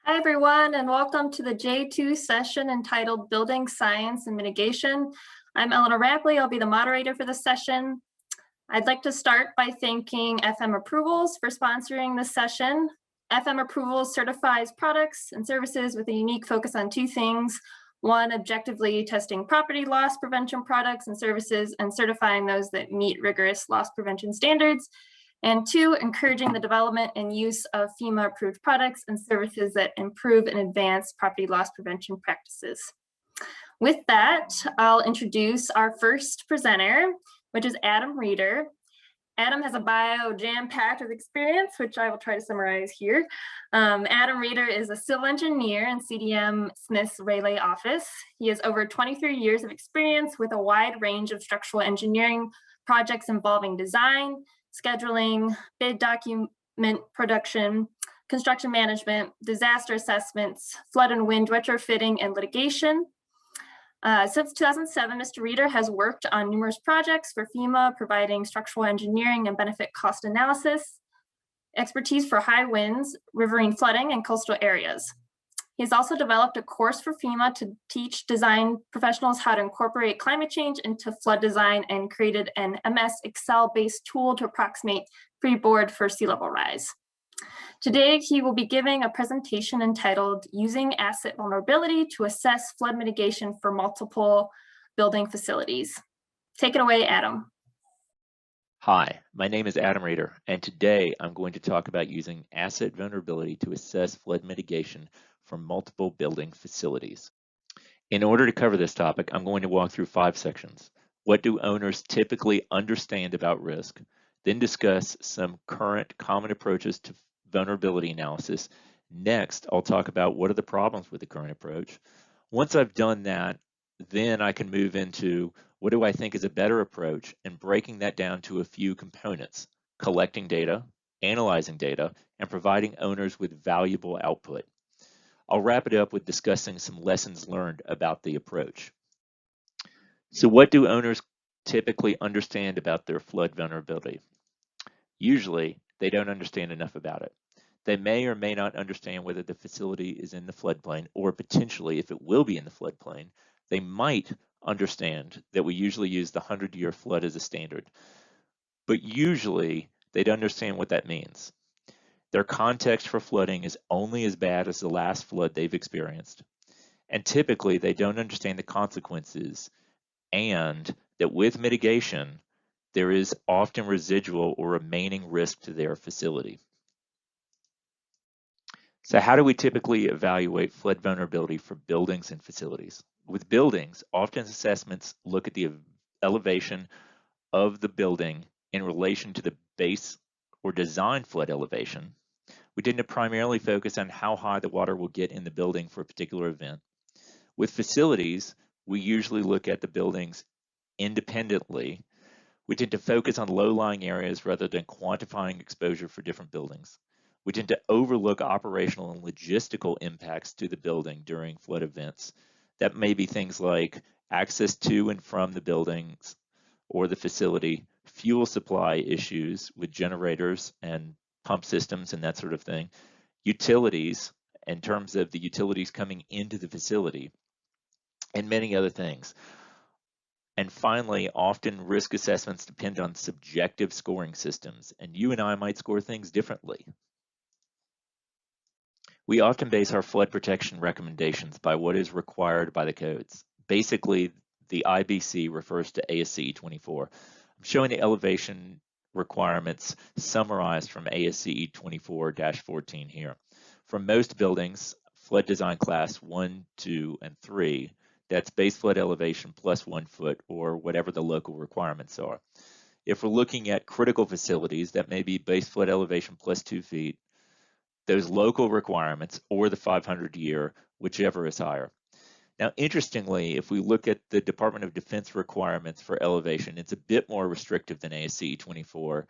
Hi, everyone, and welcome to the J2 session entitled Building Science and Mitigation. I'm Eleanor Rapley. I'll be the moderator for this session. I'd like to start by thanking FM Approvals for sponsoring this session. FM Approvals certifies products and services with a unique focus on two things. One, objectively testing property loss prevention products and services and certifying those that meet rigorous loss prevention standards. And two, encouraging the development and use of FEMA-approved products and services that improve and advance property loss prevention practices. With that, I'll introduce our first presenter, which is Adam Reeder. Adam has a bio jam-packed with experience, which I will try to summarize here. Adam Reeder is a civil engineer in CDMSmith's Raleigh office. He has over 23 years of experience with a wide range of structural engineering projects involving design, scheduling, bid document production, construction management, disaster assessments, flood and wind retrofitting, and litigation. Since 2007, Mr. Reeder has worked on numerous projects for FEMA, providing structural engineering and benefit cost analysis, expertise for high winds, riverine flooding, and coastal areas. He's also developed a course for FEMA to teach design professionals how to incorporate climate change into flood design and created an MS Excel-based tool to approximate freeboard for sea level rise. Today, he will be giving a presentation entitled Using Asset Vulnerability to Assess Flood Mitigation for Multiple Building Facilities. Take it away, Adam. Hi, my name is Adam Reeder, and today I'm going to talk about using asset vulnerability to assess flood mitigation for multiple building facilities. In order to cover this topic, I'm going to walk through 5 sections. What do owners typically understand about risk? Then discuss some current common approaches to vulnerability analysis. Next, I'll talk about what are the problems with the current approach. Once I've done that, then I can move into what do I think is a better approach and breaking that down to a few components: collecting data, analyzing data, and providing owners with valuable output. I'll wrap it up with discussing some lessons learned about the approach. So what do owners typically understand about their flood vulnerability? Usually, they don't understand enough about it. They may or may not understand whether the facility is in the floodplain, or potentially if it will be in the floodplain. They might understand that we usually use the 100-year flood as a standard, but usually they don't understand what that means. Their context for flooding is only as bad as the last flood they've experienced, and typically they don't understand the consequences, and that with mitigation, there is often residual or remaining risk to their facility. So how do we typically evaluate flood vulnerability for buildings and facilities? With buildings, often assessments look at the elevation of the building in relation to the base or design flood elevation. We tend to primarily focus on how high the water will get in the building for a particular event. With facilities, we usually look at the buildings independently. We tend to focus on low-lying areas rather than quantifying exposure for different buildings. We tend to overlook operational and logistical impacts to the building during flood events. That may be things like access to and from the buildings or the facility, fuel supply issues with generators and pump systems and that sort of thing, utilities in terms of the utilities coming into the facility, and many other things. And finally, often risk assessments depend on subjective scoring systems, and you and I might score things differently. We often base our flood protection recommendations by what is required by the codes. Basically, the IBC refers to ASCE 24. I'm showing the elevation requirements summarized from ASCE 24-14 here. For most buildings, flood design class 1, 2, and 3, that's base flood elevation plus 1 foot or whatever the local requirements are. If we're looking at critical facilities, that may be base flood elevation plus 2 feet, those local requirements, or the 500-year, whichever is higher. Now, interestingly, if we look at the Department of Defense requirements for elevation, it's a bit more restrictive than ASCE 24.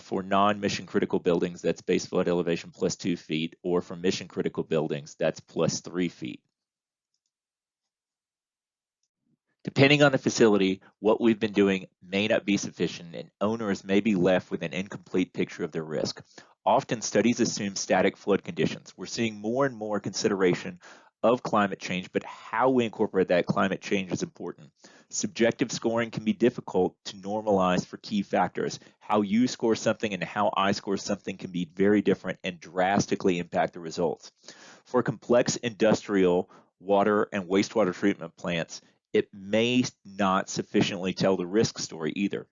For non-mission critical buildings, that's base flood elevation plus 2 feet, or for mission critical buildings, that's plus 3 feet. Depending on the facility, what we've been doing may not be sufficient, and owners may be left with an incomplete picture of their risk. Often studies assume static flood conditions. We're seeing more and more consideration of climate change, but how we incorporate that climate change is important. Subjective scoring can be difficult to normalize for key factors. How you score something and how I score something can be very different and drastically impact the results. For complex industrial water and wastewater treatment plants, it may not sufficiently tell the risk story either.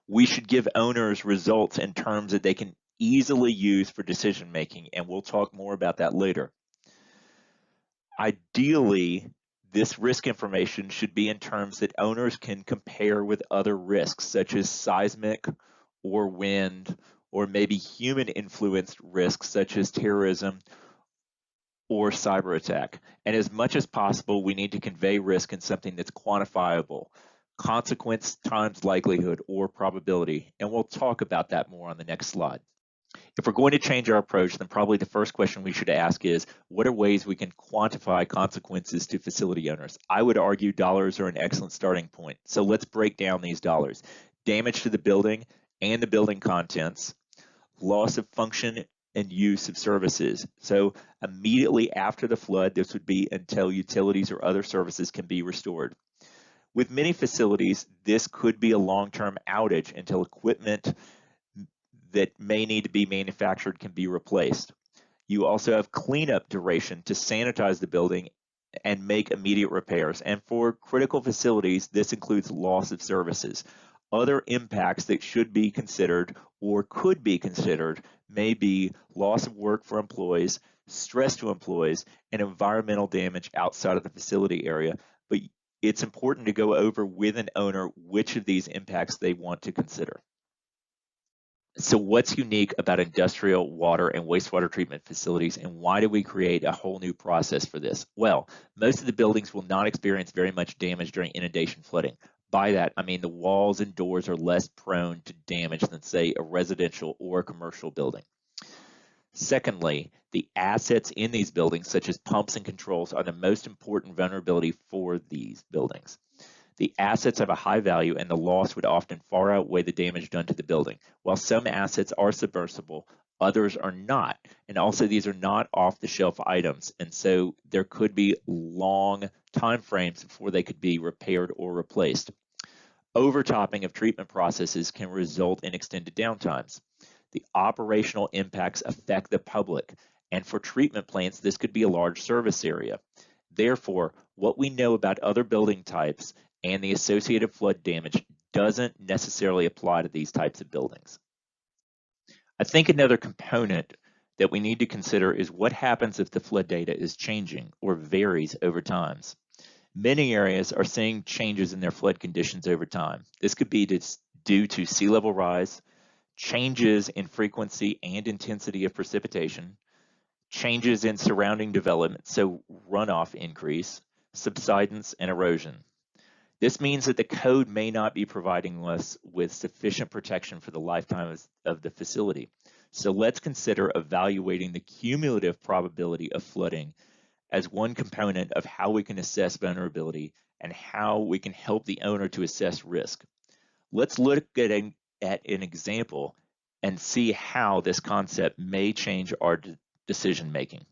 We should give owners results in terms that they can easily use for decision making, and we'll talk more about that later. Ideally, this risk information should be in terms that owners can compare with other risks, such as seismic or wind, or maybe human-influenced risks, such as terrorism or cyber attack. And as much as possible, we need to convey risk in something that's quantifiable, consequence times likelihood or probability. And we'll talk about that more on the next slide. If we're going to change our approach, then probably the first question we should ask is, what are ways we can quantify consequences to facility owners? I would argue dollars are an excellent starting point. So let's break down these dollars. Damage to the building and the building contents, loss of function and use of services. So immediately after the flood, this would be until utilities or other services can be restored. With many facilities, this could be a long-term outage until equipment that may need to be manufactured can be replaced. You also have cleanup duration to sanitize the building and make immediate repairs. And for critical facilities, this includes loss of services. Other impacts that should be considered or could be considered may be loss of work for employees, stress to employees, and environmental damage outside of the facility area. But it's important to go over with an owner which of these impacts they want to consider. So what's unique about industrial water and wastewater treatment facilities, and why did we create a whole new process for this? Well, most of the buildings will not experience very much damage during inundation flooding. By that, I mean the walls and doors are less prone to damage than, say, a residential or a commercial building. Secondly, the assets in these buildings, such as pumps and controls, are the most important vulnerability for these buildings. The assets have a high value and the loss would often far outweigh the damage done to the building. While some assets are submersible, others are not. And also these are not off-the-shelf items. And so there could be long time frames before they could be repaired or replaced. Overtopping of treatment processes can result in extended downtimes. The operational impacts affect the public. And for treatment plants, this could be a large service area. Therefore, what we know about other building types and the associated flood damage doesn't necessarily apply to these types of buildings. I think another component that we need to consider is what happens if the flood data is changing or varies over time. Many areas are seeing changes in their flood conditions over time. This could be due to sea level rise, changes in frequency and intensity of precipitation, changes in surrounding development, so runoff increase, subsidence, and erosion. This means that the code may not be providing us with sufficient protection for the lifetime of the facility. So let's consider evaluating the cumulative probability of flooding as one component of how we can assess vulnerability and how we can help the owner to assess risk. Let's look at an example and see how this concept may change our decision making.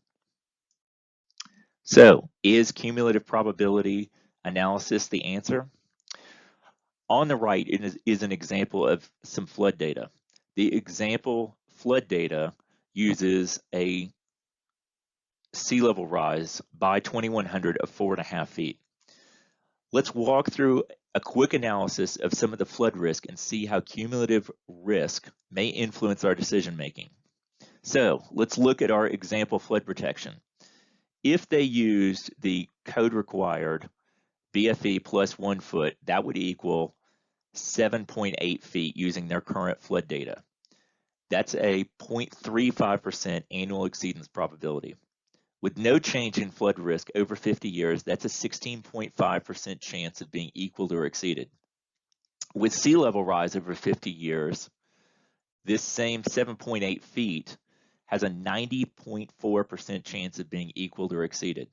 So, is cumulative probability analysis the answer? On the right is an example of some flood data. The example flood data uses a sea level rise by 2100 of 4.5 feet. Let's walk through a quick analysis of some of the flood risk and see how cumulative risk may influence our decision making. So let's look at our example flood protection. If they used the code required BFE plus 1 foot, that would equal 7.8 feet using their current flood data. That's a 0.35% annual exceedance probability. With no change in flood risk over 50 years, that's a 16.5% chance of being equaled or exceeded. With sea level rise over 50 years, this same 7.8 feet has a 90.4% chance of being equaled or exceeded.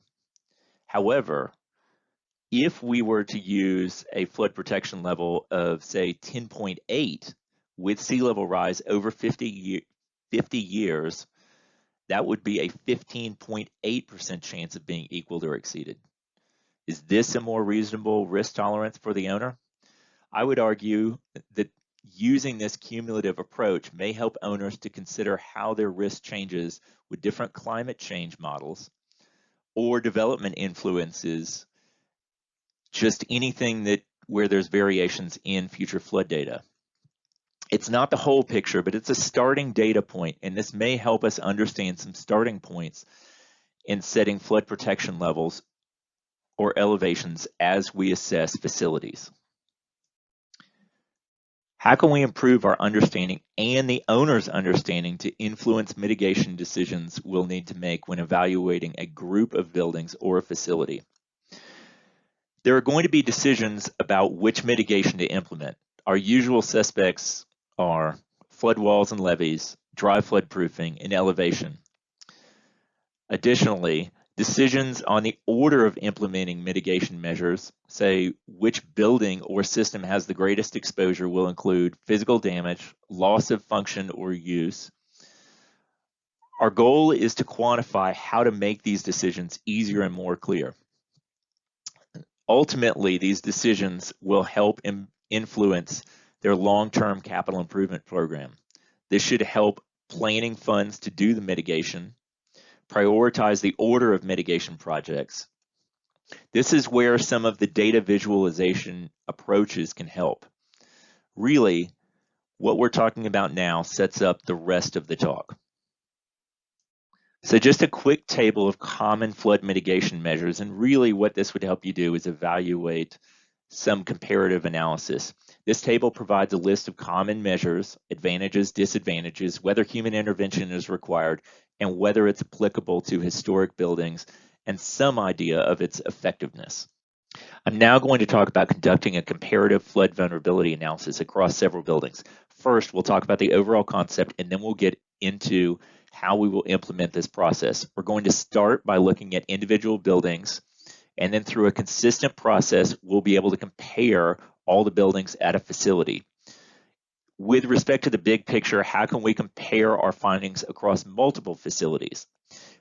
However, if we were to use a flood protection level of, say, 10.8, with sea level rise over 50 years, that would be a 15.8% chance of being equaled or exceeded. Is this a more reasonable risk tolerance for the owner? I would argue that using this cumulative approach may help owners to consider how their risk changes with different climate change models or development influences, just anything that where there's variations in future flood data. It's not the whole picture, but it's a starting data point, and this may help us understand some starting points in setting flood protection levels or elevations as we assess facilities. How can we improve our understanding and the owner's understanding to influence mitigation decisions we'll need to make when evaluating a group of buildings or a facility? There are going to be decisions about which mitigation to implement. Our usual suspects are flood walls and levees, dry flood proofing, and elevation. Additionally, decisions on the order of implementing mitigation measures, say which building or system has the greatest exposure, will include physical damage, loss of function or use. Our goal is to quantify how to make these decisions easier and more clear. Ultimately, these decisions will help influence their long-term capital improvement program. This should help planning funds to do the mitigation, prioritize the order of mitigation projects. This is where some of the data visualization approaches can help. Really, what we're talking about now sets up the rest of the talk. So just a quick table of common flood mitigation measures, and really what this would help you do is evaluate some comparative analysis. This table provides a list of common measures, advantages, disadvantages, whether human intervention is required, and whether it's applicable to historic buildings, and some idea of its effectiveness. I'm now going to talk about conducting a comparative flood vulnerability analysis across several buildings. First, we'll talk about the overall concept, and then we'll get into how we will implement this process. We're going to start by looking at individual buildings, and then through a consistent process, we'll be able to compare all the buildings at a facility. With respect to the big picture, how can we compare our findings across multiple facilities?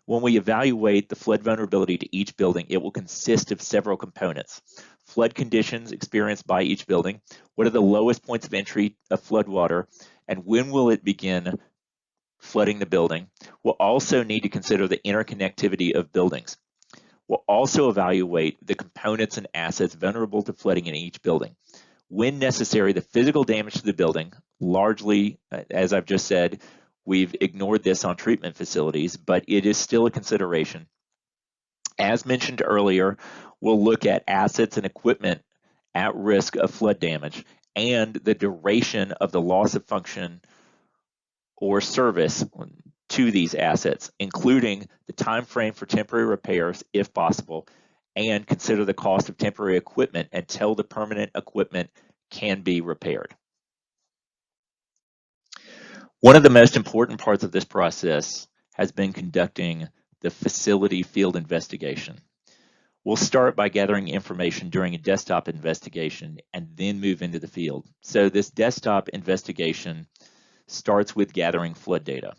When we evaluate the flood vulnerability to each building, it will consist of several components. Flood conditions experienced by each building, what are the lowest points of entry of flood water, and when will it begin flooding the building. We'll also need to consider the interconnectivity of buildings. We'll also evaluate the components and assets vulnerable to flooding in each building. When necessary, the physical damage to the building, largely, as I've just said, we've ignored this on treatment facilities, but it is still a consideration. As mentioned earlier, we'll look at assets and equipment at risk of flood damage and the duration of the loss of function or service to these assets, including the time frame for temporary repairs, if possible, and consider the cost of temporary equipment until the permanent equipment can be repaired. One of the most important parts of this process has been conducting the facility field investigation. We'll start by gathering information during a desktop investigation and then move into the field. So this desktop investigation starts with gathering flood data.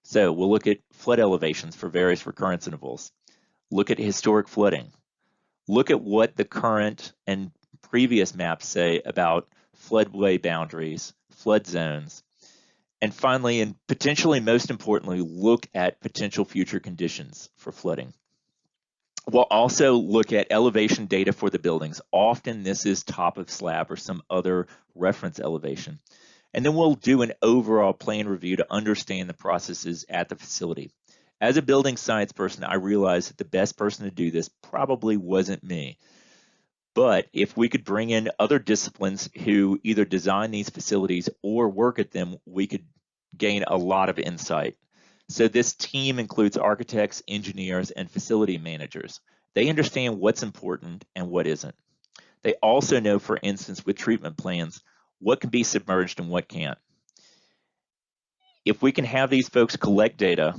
So we'll look at flood elevations for various recurrence intervals, look at historic flooding, look at what the current and previous maps say about floodway boundaries, flood zones, and finally, and potentially most importantly, look at potential future conditions for flooding. We'll also look at elevation data for the buildings. Often this is top of slab or some other reference elevation. And then we'll do an overall plan review to understand the processes at the facility. As a building science person, I realized that the best person to do this probably wasn't me. But if we could bring in other disciplines who either design these facilities or work at them, we could gain a lot of insight. So this team includes architects, engineers, and facility managers. They understand what's important and what isn't. They also know, for instance, with treatment plans, what can be submerged and what can't. If we can have these folks collect data,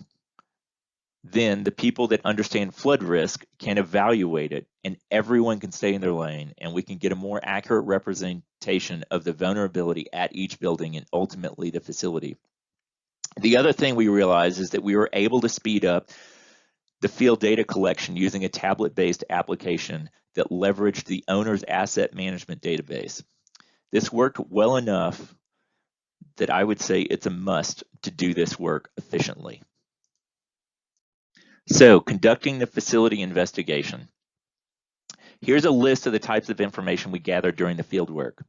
Then the people that understand flood risk can evaluate it, and everyone can stay in their lane, and we can get a more accurate representation of the vulnerability at each building and ultimately the facility. The other thing we realized is that we were able to speed up the field data collection using a tablet-based application that leveraged the owner's asset management database. This worked well enough that I would say it's a must to do this work efficiently. So, conducting the facility investigation. Here's a list of the types of information we gathered during the field work.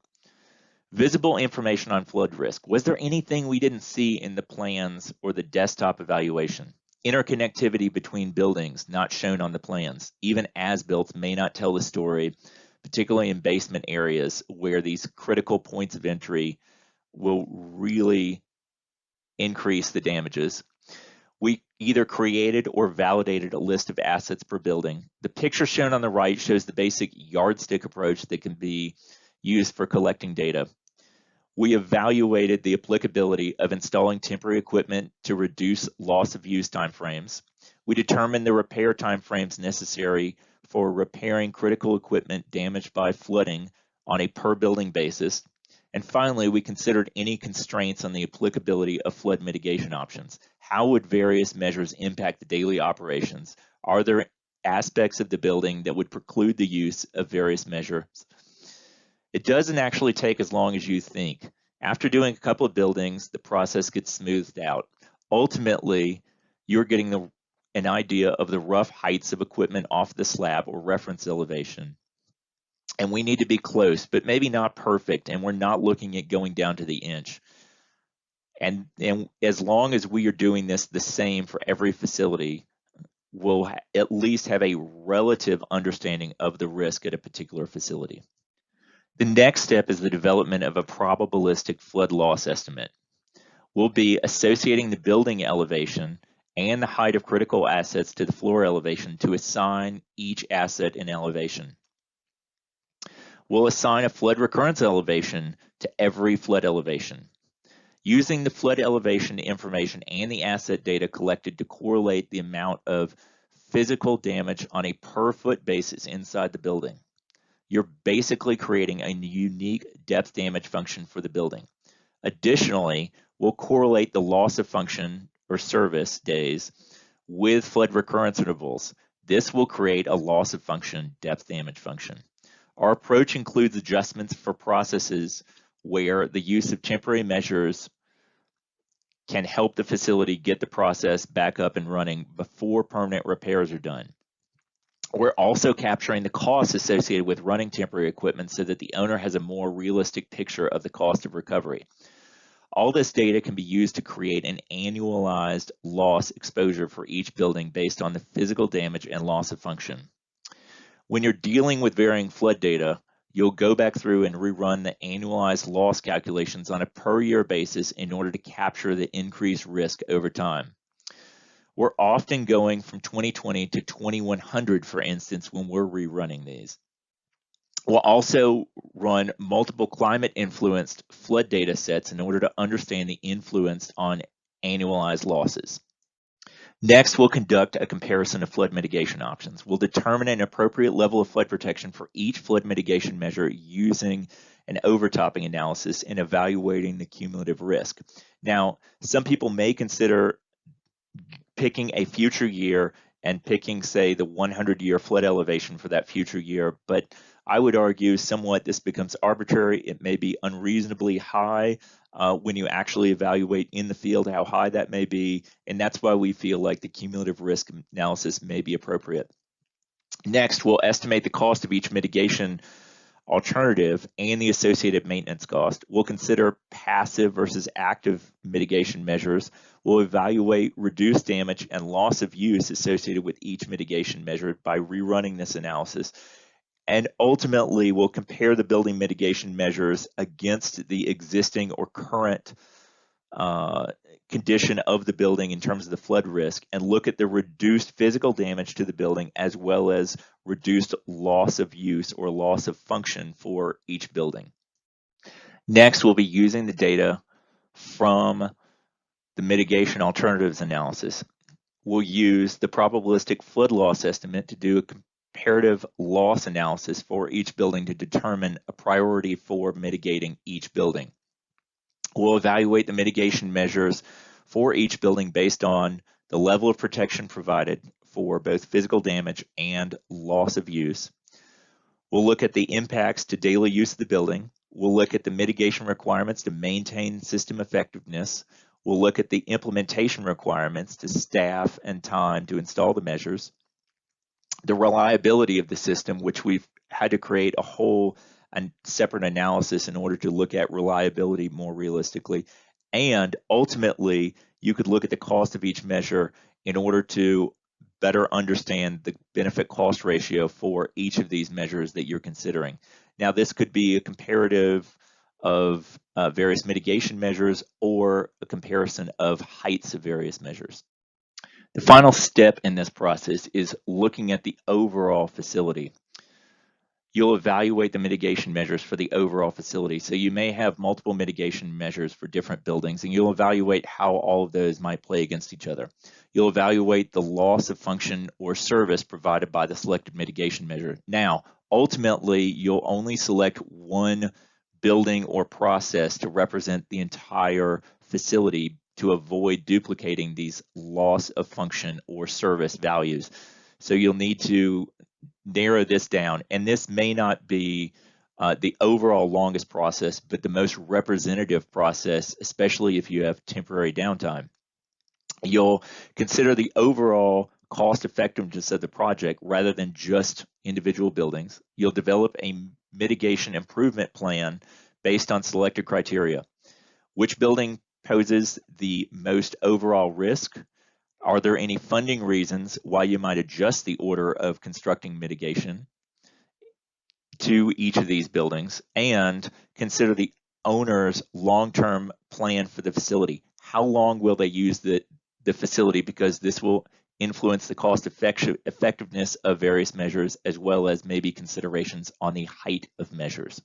Visible information on flood risk. Was there anything we didn't see in the plans or the desktop evaluation? Interconnectivity between buildings not shown on the plans. Even as-built may not tell the story, particularly in basement areas where these critical points of entry will really increase the damages. We either created or validated a list of assets per building. The picture shown on the right shows the basic yardstick approach that can be used for collecting data. We evaluated the applicability of installing temporary equipment to reduce loss of use timeframes. We determined the repair timeframes necessary for repairing critical equipment damaged by flooding on a per building basis. And finally, we considered any constraints on the applicability of flood mitigation options. How would various measures impact the daily operations? Are there aspects of the building that would preclude the use of various measures? It doesn't actually take as long as you think. After doing a couple of buildings, the process gets smoothed out. Ultimately, you're getting an idea of the rough heights of equipment off the slab or reference elevation. And we need to be close, but maybe not perfect, and we're not looking at going down to the inch. And as long as we are doing this the same for every facility, we'll at least have a relative understanding of the risk at a particular facility. The next step is the development of a probabilistic flood loss estimate. We'll be associating the building elevation and the height of critical assets to the floor elevation to assign each asset an elevation. We'll assign a flood recurrence elevation to every flood elevation. Using the flood elevation information and the asset data collected to correlate the amount of physical damage on a per foot basis inside the building. You're basically creating a unique depth damage function for the building. Additionally, we'll correlate the loss of function or service days with flood recurrence intervals. This will create a loss of function depth damage function. Our approach includes adjustments for processes where the use of temporary measures can help the facility get the process back up and running before permanent repairs are done. We're also capturing the costs associated with running temporary equipment so that the owner has a more realistic picture of the cost of recovery. All this data can be used to create an annualized loss exposure for each building based on the physical damage and loss of function. When you're dealing with varying flood data, you'll go back through and rerun the annualized loss calculations on a per year basis in order to capture the increased risk over time. We're often going from 2020 to 2100, for instance, when we're rerunning these. We'll also run multiple climate-influenced flood data sets in order to understand the influence on annualized losses. Next, we'll conduct a comparison of flood mitigation options. We'll determine an appropriate level of flood protection for each flood mitigation measure using an overtopping analysis and evaluating the cumulative risk. Now, some people may consider picking a future year and picking, say, the 100-year flood elevation for that future year, but I would argue somewhat this becomes arbitrary. It may be unreasonably high when you actually evaluate in the field how high that may be, and that's why we feel like the cumulative risk analysis may be appropriate. Next, we'll estimate the cost of each mitigation alternative and the associated maintenance cost. We'll consider passive versus active mitigation measures. We'll evaluate reduced damage and loss of use associated with each mitigation measure by rerunning this analysis. And ultimately, we'll compare the building mitigation measures against the existing or current condition of the building in terms of the flood risk and look at the reduced physical damage to the building as well as reduced loss of use or loss of function for each building. Next, we'll be using the data from the mitigation alternatives analysis. will use the probabilistic flood loss estimate to do a comparative loss analysis for each building to determine a priority for mitigating each building. We'll evaluate the mitigation measures for each building based on the level of protection provided for both physical damage and loss of use. We'll look at the impacts to daily use of the building. We'll look at the mitigation requirements to maintain system effectiveness. We'll look at the implementation requirements to staff and time to install the measures. The reliability of the system, which we've had to create a whole and separate analysis in order to look at reliability more realistically. And ultimately, you could look at the cost of each measure in order to better understand the benefit cost ratio for each of these measures that you're considering. Now, this could be a comparative of various mitigation measures or a comparison of heights of various measures. The final step in this process is looking at the overall facility. You'll evaluate the mitigation measures for the overall facility. So you may have multiple mitigation measures for different buildings, and you'll evaluate how all of those might play against each other. You'll evaluate the loss of function or service provided by the selected mitigation measure. Now, ultimately, you'll only select one building or process to represent the entire facility to avoid duplicating these loss of function or service values. So you'll need to narrow this down, and this may not be the overall longest process, but the most representative process, especially if you have temporary downtime. You'll consider the overall cost effectiveness of the project rather than just individual buildings. You'll develop a mitigation improvement plan based on selected criteria. Which building poses the most overall risk? Are there any funding reasons why you might adjust the order of constructing mitigation to each of these buildings? And consider the owner's long-term plan for the facility. How long will they use the facility? Because this will influence the cost effectiveness of various measures, as well as maybe considerations on the height of measures.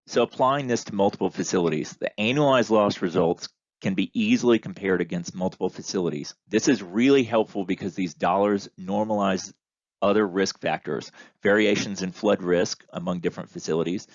So applying this to multiple facilities, the annualized loss results can be easily compared against multiple facilities. This is really helpful because these dollars normalize other risk factors, variations in flood risk among different facilities,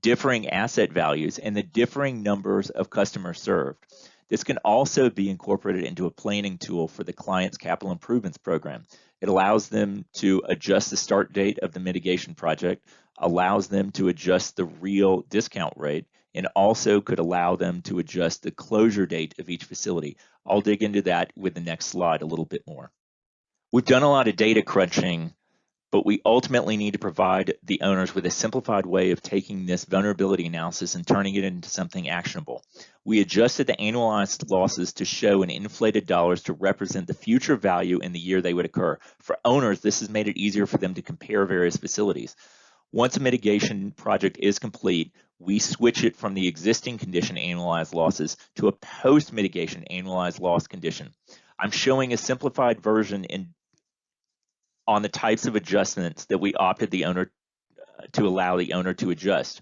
differing asset values, and the differing numbers of customers served. This can also be incorporated into a planning tool for the client's capital improvements program. It allows them to adjust the start date of the mitigation project, allows them to adjust the real discount rate, and also could allow them to adjust the closure date of each facility. I'll dig into that with the next slide a little bit more. We've done a lot of data crunching, but we ultimately need to provide the owners with a simplified way of taking this vulnerability analysis and turning it into something actionable. We adjusted the annualized losses to show in inflated dollars to represent the future value in the year they would occur. For owners, this has made it easier for them to compare various facilities. Once a mitigation project is complete, we switch it from the existing condition annualized losses to a post-mitigation annualized loss condition. I'm showing a simplified version on the types of adjustments that we opted the owner to allow the owner to adjust.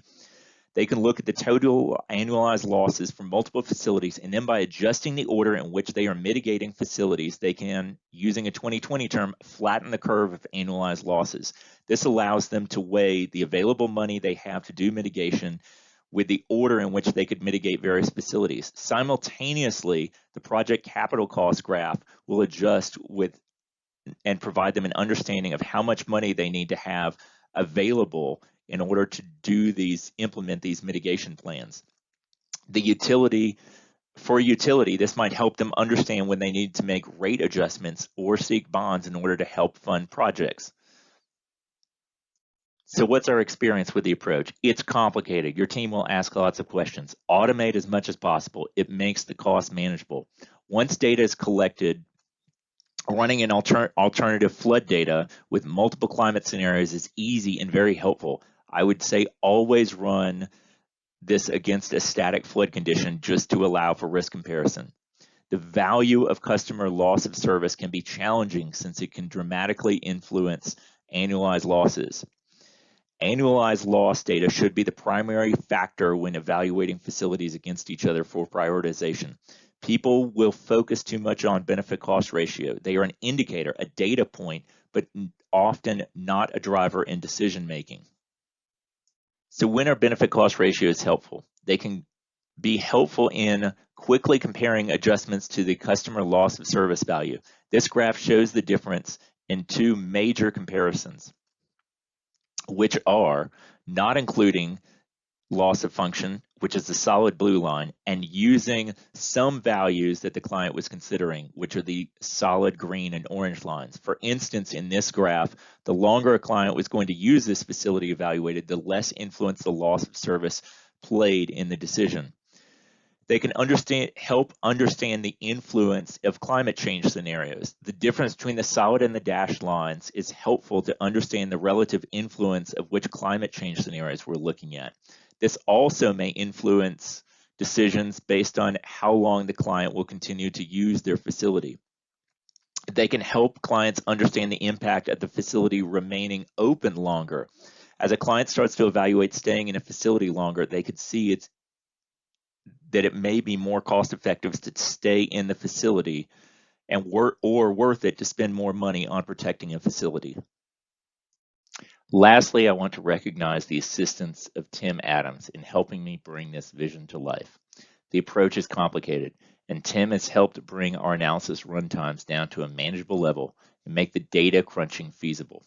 They can look at the total annualized losses from multiple facilities, and then by adjusting the order in which they are mitigating facilities, they can, using a 2020 term, flatten the curve of annualized losses. This allows them to weigh the available money they have to do mitigation with the order in which they could mitigate various facilities. Simultaneously, the project capital cost graph will adjust with and provide them an understanding of how much money they need to have available in order to implement these mitigation plans. For utility, this might help them understand when they need to make rate adjustments or seek bonds in order to help fund projects. So what's our experience with the approach? It's complicated. Your team will ask lots of questions. Automate as much as possible. It makes the cost manageable. Once data is collected, running an alternative flood data with multiple climate scenarios is easy and very helpful. I would say always run this against a static flood condition just to allow for risk comparison. The value of customer loss of service can be challenging since it can dramatically influence annualized losses. Annualized loss data should be the primary factor when evaluating facilities against each other for prioritization. People will focus too much on benefit cost ratio. They are an indicator, a data point, but often not a driver in decision making. So when are benefit cost ratios helpful? They can be helpful in quickly comparing adjustments to the customer loss of service value. This graph shows the difference in two major comparisons, which are not including loss of function, which is the solid blue line, and using some values that the client was considering, which are the solid green and orange lines. For instance, in this graph, the longer a client was going to use this facility evaluated, the less influence the loss of service played in the decision. They can help understand the influence of climate change scenarios. The difference between the solid and the dashed lines is helpful to understand the relative influence of which climate change scenarios we're looking at. This also may influence decisions based on how long the client will continue to use their facility. They can help clients understand the impact of the facility remaining open longer. As a client starts to evaluate staying in a facility longer, they could see that it may be more cost effective to stay in the facility and worth it to spend more money on protecting a facility. Lastly, I want to recognize the assistance of Tim Adams in helping me bring this vision to life. The approach is complicated, and Tim has helped bring our analysis runtimes down to a manageable level and make the data crunching feasible.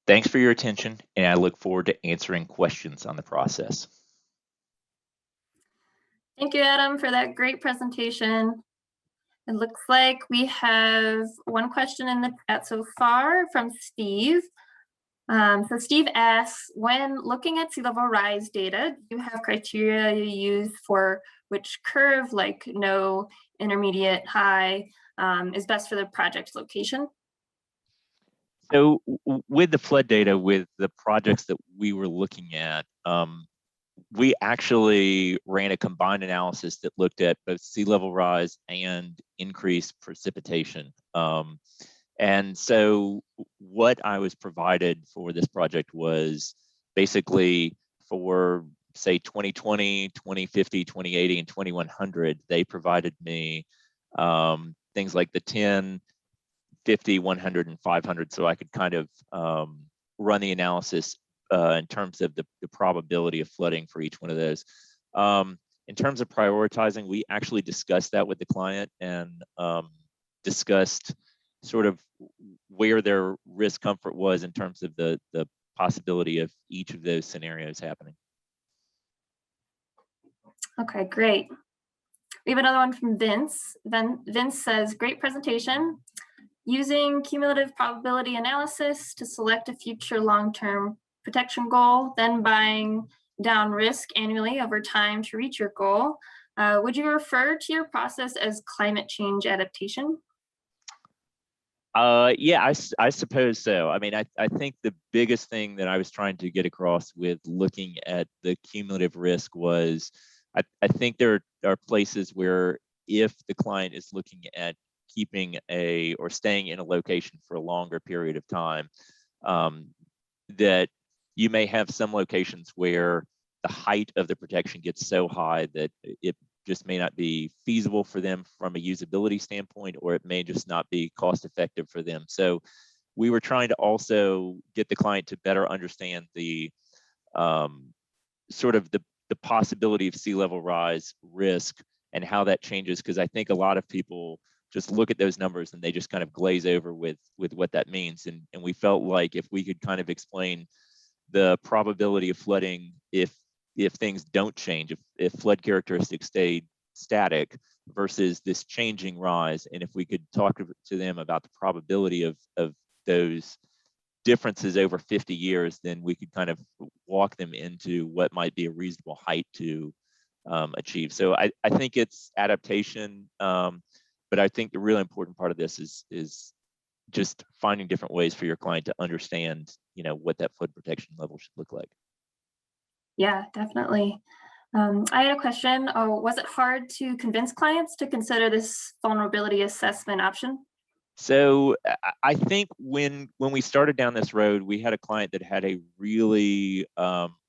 Thanks for your attention, and I look forward to answering questions on the process. Thank you, Adam, for that great presentation. It looks like we have one question in the chat so far from Steve. So Steve asks, when looking at sea level rise data, do you have criteria you use for which curve, like no, intermediate, high, is best for the project's location? So with the flood data, with the projects that we were looking at, we actually ran a combined analysis that looked at both sea level rise and increased precipitation. And so what I was provided for this project was basically for, say, 2020, 2050, 2080, and 2100, they provided me things like the 10, 50, 100, and 500, so I could kind of run the analysis in terms of the probability of flooding for each one of those. In terms of prioritizing, we actually discussed that with the client and discussed sort of where their risk comfort was in terms of the possibility of each of those scenarios happening. Okay, great. We have another one from Vince. Vince says, great presentation. Using cumulative probability analysis to select a future long-term protection goal, then buying down risk annually over time to reach your goal. Would you refer to your process as climate change adaptation? Yeah, I suppose so. I mean, I think the biggest thing that I was trying to get across with looking at the cumulative risk was, I think there are places where if the client is looking at keeping or staying in a location for a longer period of time, that you may have some locations where the height of the protection gets so high that it just may not be feasible for them from a usability standpoint, or it may just not be cost effective for them. So we were trying to also get the client to better understand the sort of the possibility of sea level rise risk and how that changes, because I think a lot of people just look at those numbers and they just kind of glaze over with what that means. And we felt like if we could kind of explain the probability of flooding if things don't change, if flood characteristics stayed static versus this changing rise, and if we could talk to them about the probability of those differences over 50 years, then we could kind of walk them into what might be a reasonable height to achieve. So I think it's adaptation, but I think the really important part of this is just finding different ways for your client to understand, what that flood protection level should look like. Yeah, definitely. I had a question. Was it hard to convince clients to consider this vulnerability assessment option? So I think when we started down this road, we had a client that had a really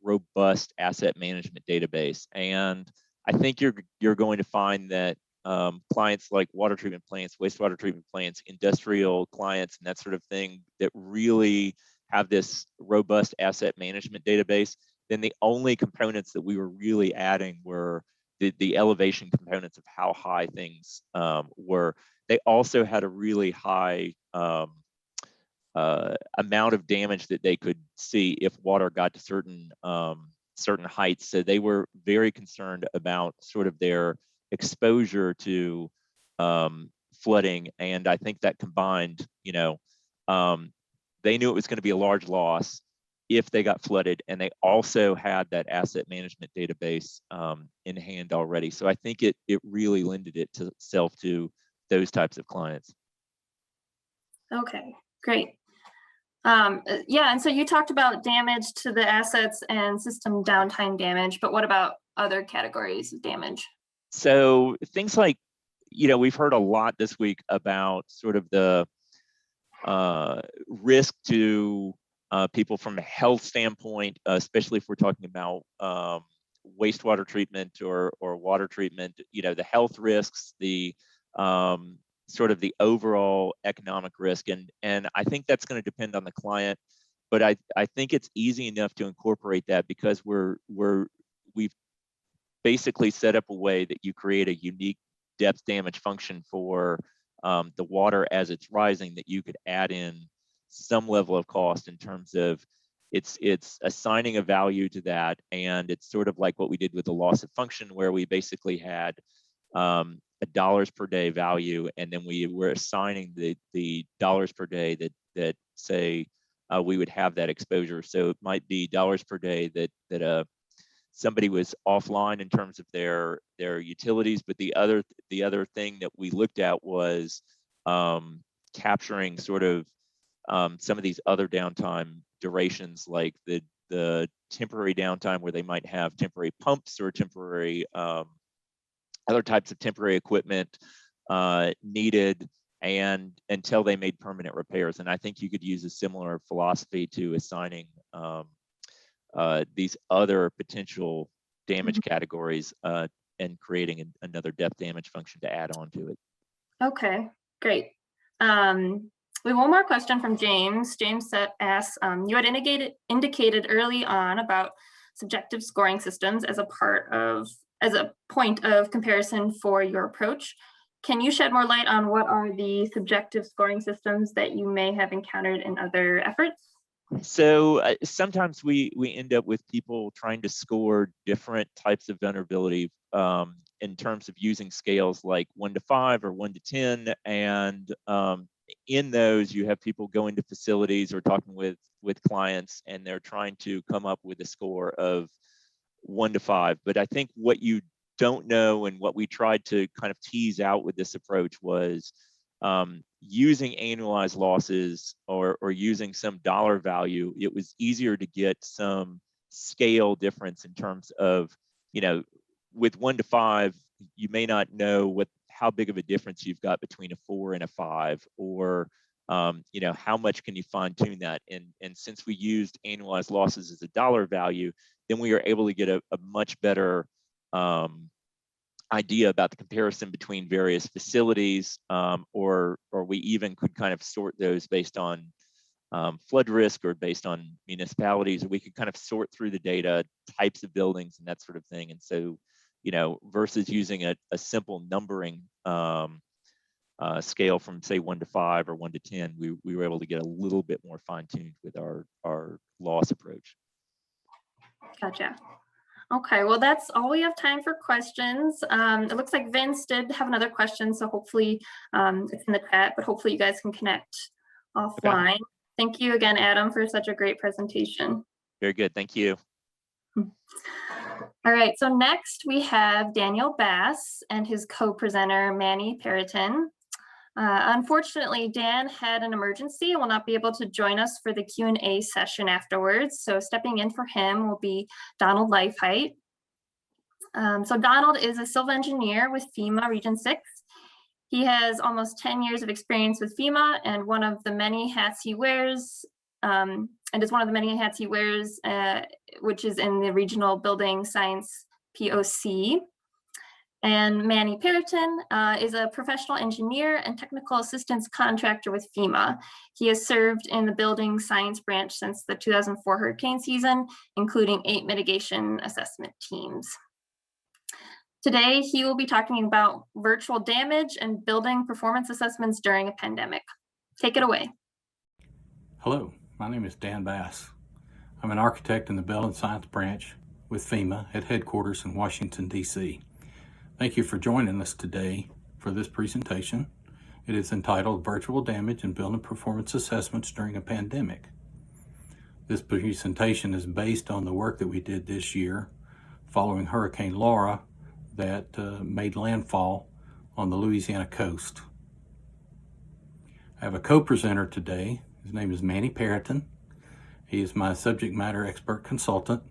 robust asset management database, and I think you're going to find that clients like water treatment plants, wastewater treatment plants, industrial clients, and that sort of thing that really have this robust asset management database, then the only components that we were really adding were the elevation components of how high things were. They also had a really high amount of damage that they could see if water got to certain heights. So they were very concerned about sort of their exposure to flooding, and I think that combined, they knew it was going to be a large loss if they got flooded, and they also had that asset management database in hand already. So I think it really lended itself to those types of clients. Okay, great. Yeah, and so you talked about damage to the assets and system downtime damage, but what about other categories of damage? So things like, we've heard a lot this week about sort of the risk to people from a health standpoint, especially if we're talking about wastewater treatment or water treatment, the health risks, the sort of the overall economic risk. And I think that's going to depend on the client, but I think it's easy enough to incorporate that because we've basically set up a way that you create a unique depth damage function for the water as it's rising, that you could add in some level of cost in terms of it's assigning a value to that. And it's sort of like what we did with the loss of function, where we basically had a dollars per day value, and then we were assigning the dollars per day that say we would have that exposure. So it might be dollars per day that somebody was offline in terms of their utilities, but the other thing that we looked at was capturing sort of some of these other downtime durations, like the temporary downtime where they might have temporary pumps or temporary other types of temporary equipment needed, and until they made permanent repairs. And I think you could use a similar philosophy to assigning these other potential damage categories and creating another depth damage function to add on to it. Okay, great. We have one more question from James. James asks, you had indicated early on about subjective scoring systems as a point of comparison for your approach. Can you shed more light on what are the subjective scoring systems that you may have encountered in other efforts? So sometimes we end up with people trying to score different types of vulnerability in terms of using scales like 1 to 5 or 1 to 10. And in those, you have people going to facilities or talking with clients, and they're trying to come up with a score of 1 to 5. But I think what you don't know, and what we tried to kind of tease out with this approach, was using annualized losses or using some dollar value. It was easier to get some scale difference in terms of, with 1 to 5, you may not know how big of a difference you've got between a 4 and a 5, or how much can you fine tune that. And since we used annualized losses as a dollar value, then we are able to get a much better idea about the comparison between various facilities, or we even could kind of sort those based on flood risk or based on municipalities. We could kind of sort through the data, types of buildings, and that sort of thing. And so, versus using a simple numbering scale from, say, 1 to 5 or 1 to 10, we were able to get a little bit more fine-tuned with our loss approach. Gotcha. Okay, well, that's all we have time for questions. It looks like Vince did have another question, so hopefully it's in the chat, but hopefully you guys can connect offline. Okay. Thank you again, Adam, for such a great presentation. Very good, thank you. All right, so next we have Daniel Bass and his co-presenter, Manny Periton. Unfortunately, Dan had an emergency and will not be able to join us for the Q&A session afterwards. So stepping in for him will be Donald Leifheit. So Donald is a civil engineer with FEMA Region 6. He has almost 10 years of experience with FEMA, and one of the many hats he wears, which is in the Regional Building Science POC. And Manny Perriton is a professional engineer and technical assistance contractor with FEMA. He has served in the building science branch since the 2004 hurricane season, including 8 mitigation assessment teams. Today, he will be talking about virtual damage and building performance assessments during a pandemic. Take it away. Hello, my name is Dan Bass. I'm an architect in the building science branch with FEMA at headquarters in Washington, D.C. Thank you for joining us today for this presentation. It is entitled Virtual Damage and Building Performance Assessments During a Pandemic. This presentation is based on the work that we did this year following Hurricane Laura that made landfall on the Louisiana coast. I have a co-presenter today. His name is Manny Perriton. He is my subject matter expert consultant.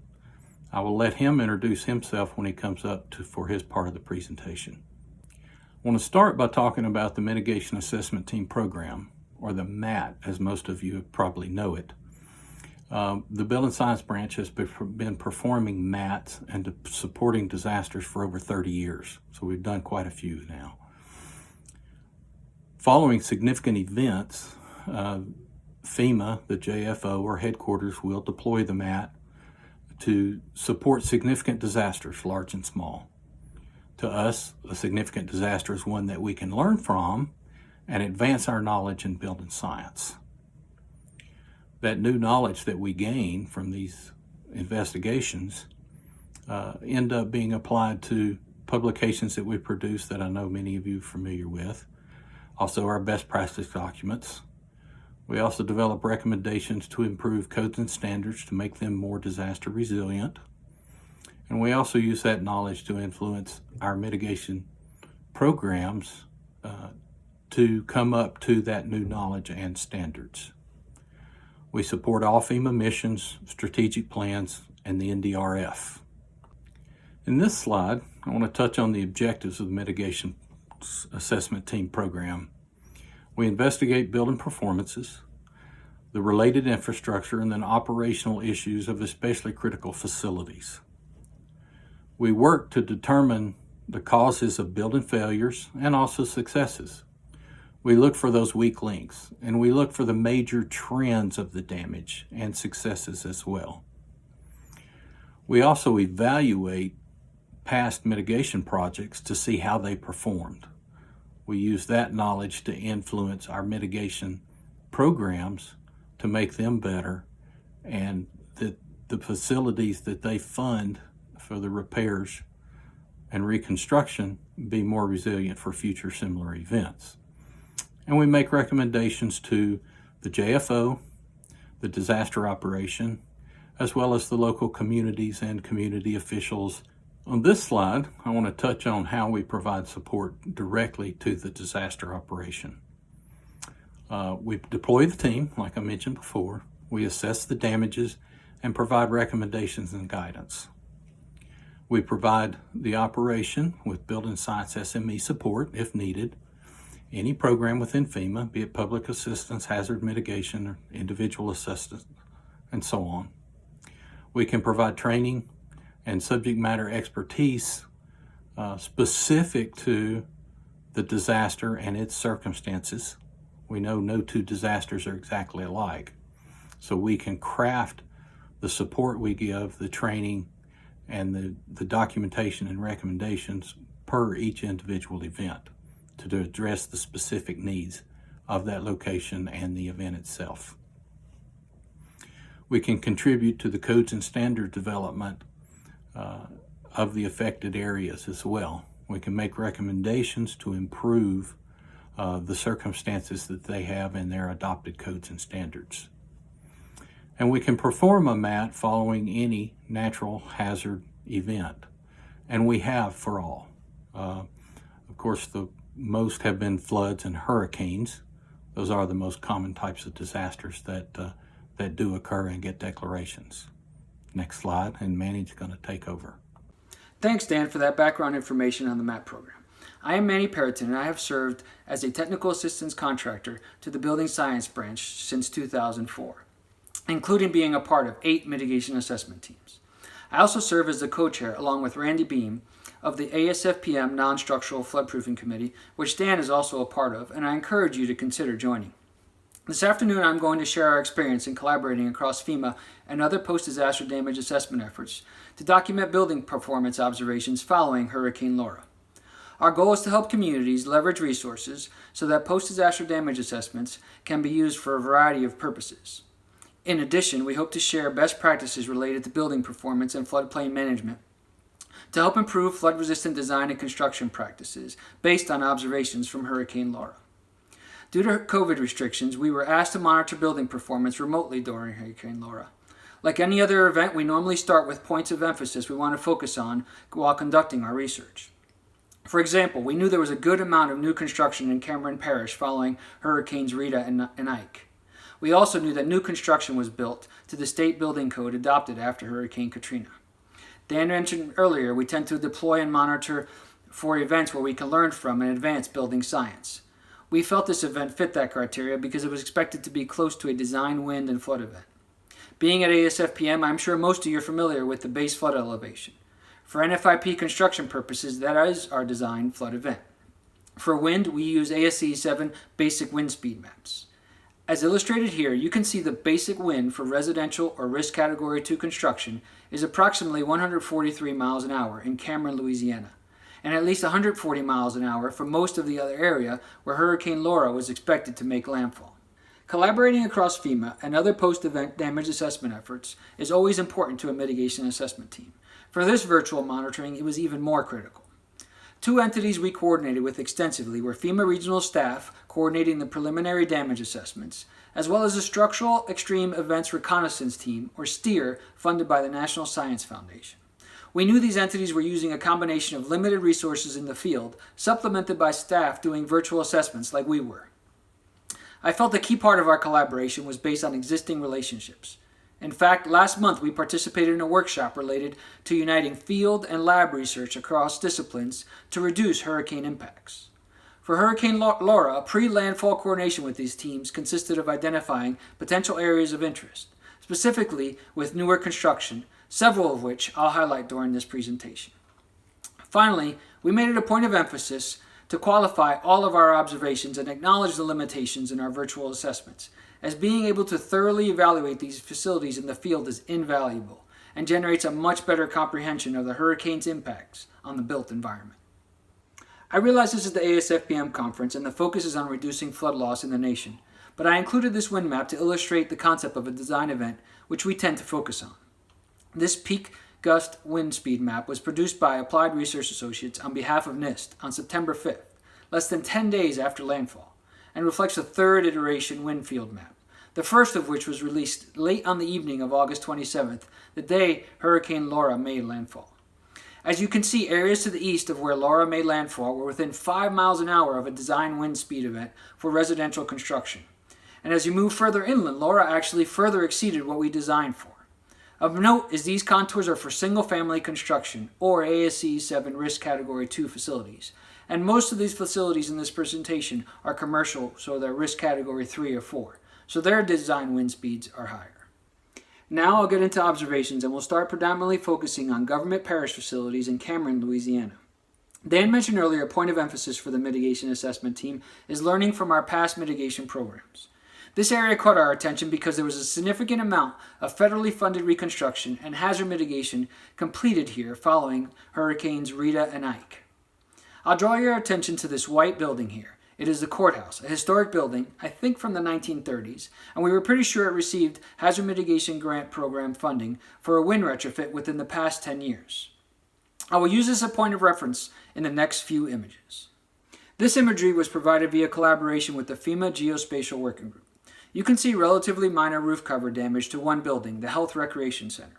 I will let him introduce himself when he comes up for his part of the presentation. I want to start by talking about the Mitigation Assessment Team Program, or the MAT, as most of you probably know it. The Building Science Branch has been performing MATs and supporting disasters for over 30 years, so we've done quite a few now. Following significant events, FEMA, the JFO, or headquarters, will deploy the MAT to support significant disasters, large and small. To us, a significant disaster is one that we can learn from and advance our knowledge in building science. That new knowledge that we gain from these investigations end up being applied to publications that we produce that I know many of you are familiar with. Also, our best practice documents. We also develop recommendations to improve codes and standards to make them more disaster resilient. And we also use that knowledge to influence our mitigation programs to come up to that new knowledge and standards. We support all FEMA missions, strategic plans, and the NDRF. In this slide, I want to touch on the objectives of the Mitigation Assessment Team Program. We investigate building performances, the related infrastructure, and then operational issues of especially critical facilities. We work to determine the causes of building failures and also successes. We look for those weak links, and we look for the major trends of the damage and successes as well. We also evaluate past mitigation projects to see how they performed. We use that knowledge to influence our mitigation programs to make them better, and that the facilities that they fund for the repairs and reconstruction be more resilient for future similar events. And we make recommendations to the JFO, the disaster operation, as well as the local communities and community officials. On this slide, I want to touch on how we provide support directly to the disaster operation. We deploy the team, like I mentioned before. We assess the damages and provide recommendations and guidance. We provide the operation with building science SME support if needed. Any program within FEMA, be it public assistance, hazard mitigation, or individual assistance, and so on. We can provide training and subject matter expertise specific to the disaster and its circumstances. We know no two disasters are exactly alike, so we can craft the support we give, the training, and the documentation and recommendations per each individual event to address the specific needs of that location and the event itself. We can contribute to the codes and standard development of the affected areas as well. We can make recommendations to improve the circumstances that they have in their adopted codes and standards. And we can perform a MAT following any natural hazard event, and we have for all. Of course, the most have been floods and hurricanes. Those are the most common types of disasters that do occur and get declarations. Next slide, and Manny's going to take over. Thanks, Dan, for that background information on the MAT program. I am Manny Perriton, and I have served as a technical assistance contractor to the Building Science Branch since 2004, including being a part of 8 mitigation assessment teams. I also serve as the co-chair, along with Randy Beam, of the ASFPM Non-Structural Floodproofing Committee, which Dan is also a part of, and I encourage you to consider joining. This afternoon, I'm going to share our experience in collaborating across FEMA and other post-disaster damage assessment efforts to document building performance observations following Hurricane Laura. Our goal is to help communities leverage resources so that post-disaster damage assessments can be used for a variety of purposes. In addition, we hope to share best practices related to building performance and floodplain management to help improve flood-resistant design and construction practices based on observations from Hurricane Laura. Due to COVID restrictions, we were asked to monitor building performance remotely during Hurricane Laura. Like any other event, we normally start with points of emphasis we want to focus on while conducting our research. For example, we knew there was a good amount of new construction in Cameron Parish following Hurricanes Rita and Ike. We also knew that new construction was built to the state building code adopted after Hurricane Katrina. Dan mentioned earlier, we tend to deploy and monitor for events where we can learn from and advance building science. We felt this event fit that criteria because it was expected to be close to a design wind and flood event. Being at ASFPM, I'm sure most of you are familiar with the base flood elevation. For NFIP construction purposes, that is our design flood event. For wind, we use ASCE 7 basic wind speed maps. As illustrated here, you can see the basic wind for residential or risk category 2 construction is approximately 143 miles an hour in Cameron, Louisiana, and at least 140 miles an hour for most of the other area where Hurricane Laura was expected to make landfall. Collaborating across FEMA and other post-event damage assessment efforts is always important to a mitigation assessment team. For this virtual monitoring, it was even more critical. Two entities we coordinated with extensively were FEMA regional staff coordinating the preliminary damage assessments, as well as a Structural Extreme Events Reconnaissance Team, or STEER, funded by the National Science Foundation. We knew these entities were using a combination of limited resources in the field, supplemented by staff doing virtual assessments like we were. I felt a key part of our collaboration was based on existing relationships. In fact, last month we participated in a workshop related to uniting field and lab research across disciplines to reduce hurricane impacts. For Hurricane Laura, pre-landfall coordination with these teams consisted of identifying potential areas of interest, specifically with newer construction, several of which I'll highlight during this presentation. Finally, we made it a point of emphasis to qualify all of our observations and acknowledge the limitations in our virtual assessments, as being able to thoroughly evaluate these facilities in the field is invaluable and generates a much better comprehension of the hurricane's impacts on the built environment. I realize this is the ASFPM conference and the focus is on reducing flood loss in the nation, but I included this wind map to illustrate the concept of a design event which we tend to focus on. This peak gust wind speed map was produced by Applied Research Associates on behalf of NIST on September 5th, less than 10 days after landfall, and reflects a third iteration wind field map, the first of which was released late on the evening of August 27th, the day Hurricane Laura made landfall. As you can see, areas to the east of where Laura made landfall were within 5 miles an hour of a design wind speed event for residential construction. And as you move further inland, Laura actually further exceeded what we designed for. Of note is these contours are for single-family construction, or ASCE 7 risk category 2 facilities. And most of these facilities in this presentation are commercial, so they're risk category 3 or 4. So their design wind speeds are higher. Now I'll get into observations and we'll start predominantly focusing on government parish facilities in Cameron, Louisiana. Dan mentioned earlier a point of emphasis for the mitigation assessment team is learning from our past mitigation programs. This area caught our attention because there was a significant amount of federally funded reconstruction and hazard mitigation completed here following Hurricanes Rita and Ike. I'll draw your attention to this white building here. It is the courthouse, a historic building, I think from the 1930s, and we were pretty sure it received Hazard Mitigation Grant Program funding for a wind retrofit within the past 10 years. I will use this as a point of reference in the next few images. This imagery was provided via collaboration with the FEMA Geospatial Working Group. You can see relatively minor roof cover damage to one building, the Health Recreation Center.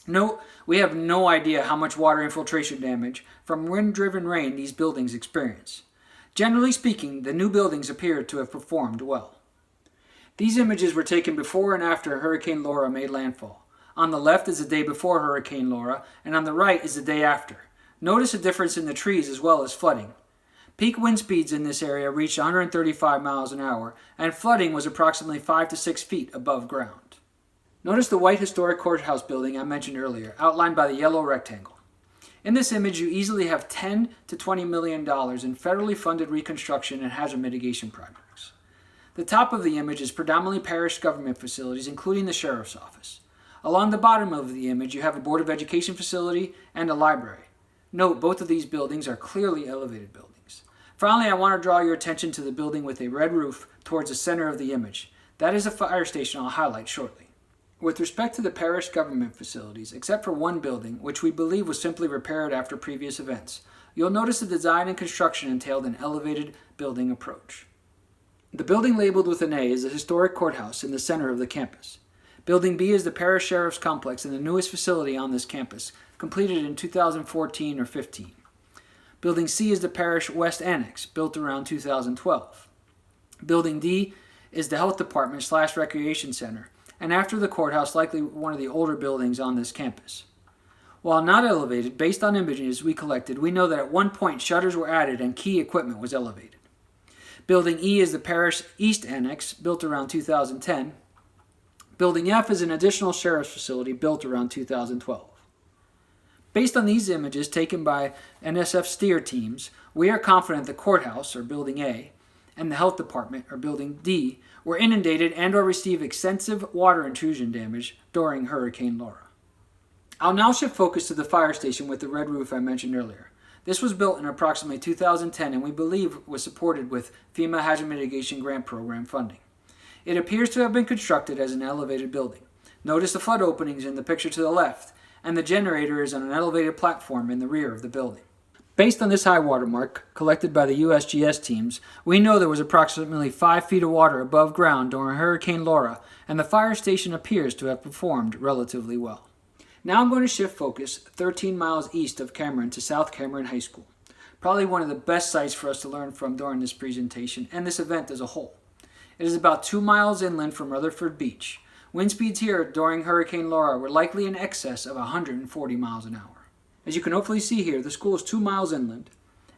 Note, we have no idea how much water infiltration damage from wind-driven rain these buildings experience. Generally speaking, the new buildings appear to have performed well. These images were taken before and after Hurricane Laura made landfall. On the left is the day before Hurricane Laura, and on the right is the day after. Notice a difference in the trees as well as flooding. Peak wind speeds in this area reached 135 miles an hour, and flooding was approximately 5 to 6 feet above ground. Notice the white historic courthouse building I mentioned earlier, outlined by the yellow rectangle. In this image, you easily have $10 to $20 million in federally funded reconstruction and hazard mitigation projects. The top of the image is predominantly parish government facilities, including the sheriff's office. Along the bottom of the image, you have a Board of Education facility and a library. Note, both of these buildings are clearly elevated buildings. Finally, I want to draw your attention to the building with a red roof towards the center of the image. That is a fire station I'll highlight shortly. With respect to the parish government facilities, except for one building, which we believe was simply repaired after previous events, you'll notice the design and construction entailed an elevated building approach. The building labeled with an A is the historic courthouse in the center of the campus. Building B is the parish sheriff's complex and the newest facility on this campus, completed in 2014 or 15. Building C is the parish west annex, built around 2012. Building D is the health department / recreation center, and after the courthouse, likely one of the older buildings on this campus. While not elevated, based on images we collected, we know that at one point shutters were added and key equipment was elevated. Building E is the parish east annex, built around 2010. Building F is an additional sheriff's facility built around 2012. Based on these images taken by NSF STEER teams, we are confident the courthouse, or Building A, and the health department, or Building D, were inundated and/or received extensive water intrusion damage during Hurricane Laura. I'll now shift focus to the fire station with the red roof I mentioned earlier. This was built in approximately 2010 and we believe was supported with FEMA Hazard Mitigation Grant Program funding. It appears to have been constructed as an elevated building. Notice the flood openings in the picture to the left, and the generator is on an elevated platform in the rear of the building. Based on this high water mark collected by the USGS teams, we know there was approximately 5 feet of water above ground during Hurricane Laura, and the fire station appears to have performed relatively well. Now I'm going to shift focus 13 miles east of Cameron to South Cameron High School. Probably one of the best sites for us to learn from during this presentation and this event as a whole. It is about 2 miles inland from Rutherford Beach. Wind speeds here during Hurricane Laura were likely in excess of 140 miles an hour. As you can hopefully see here, the school is 2 miles inland,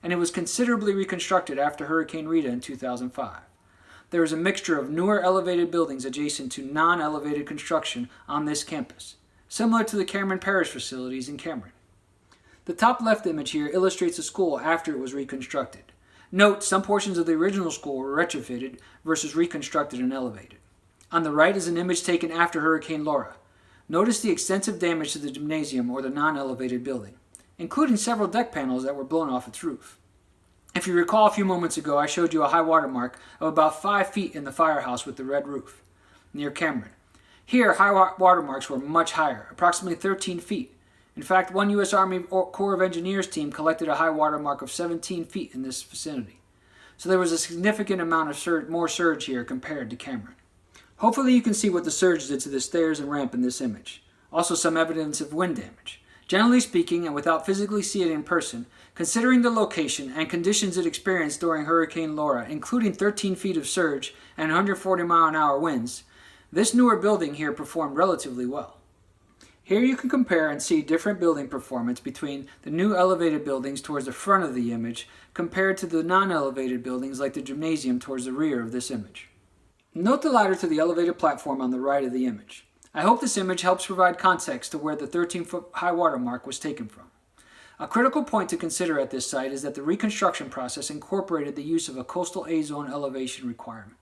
and it was considerably reconstructed after Hurricane Rita in 2005. There is a mixture of newer elevated buildings adjacent to non-elevated construction on this campus, similar to the Cameron Parish facilities in Cameron. The top left image here illustrates the school after it was reconstructed. Note, some portions of the original school were retrofitted versus reconstructed and elevated. On the right is an image taken after Hurricane Laura. Notice the extensive damage to the gymnasium or the non-elevated building, including several deck panels that were blown off its roof. If you recall a few moments ago, I showed you a high water mark of about 5 feet in the firehouse with the red roof, near Cameron. Here, high water marks were much higher, approximately 13 feet. In fact, one U.S. Army Corps of Engineers team collected a high water mark of 17 feet in this vicinity. So there was a significant amount of more surge here compared to Cameron. Hopefully you can see what the surge did to the stairs and ramp in this image. Also some evidence of wind damage. Generally speaking, and without physically seeing it in person, considering the location and conditions it experienced during Hurricane Laura, including 13 feet of surge and 140 mile an hour winds, this newer building here performed relatively well. Here you can compare and see different building performance between the new elevated buildings towards the front of the image compared to the non-elevated buildings like the gymnasium towards the rear of this image. Note the ladder to the elevated platform on the right of the image. I hope this image helps provide context to where the 13-foot high water mark was taken from. A critical point to consider at this site is that the reconstruction process incorporated the use of a coastal A-zone elevation requirement,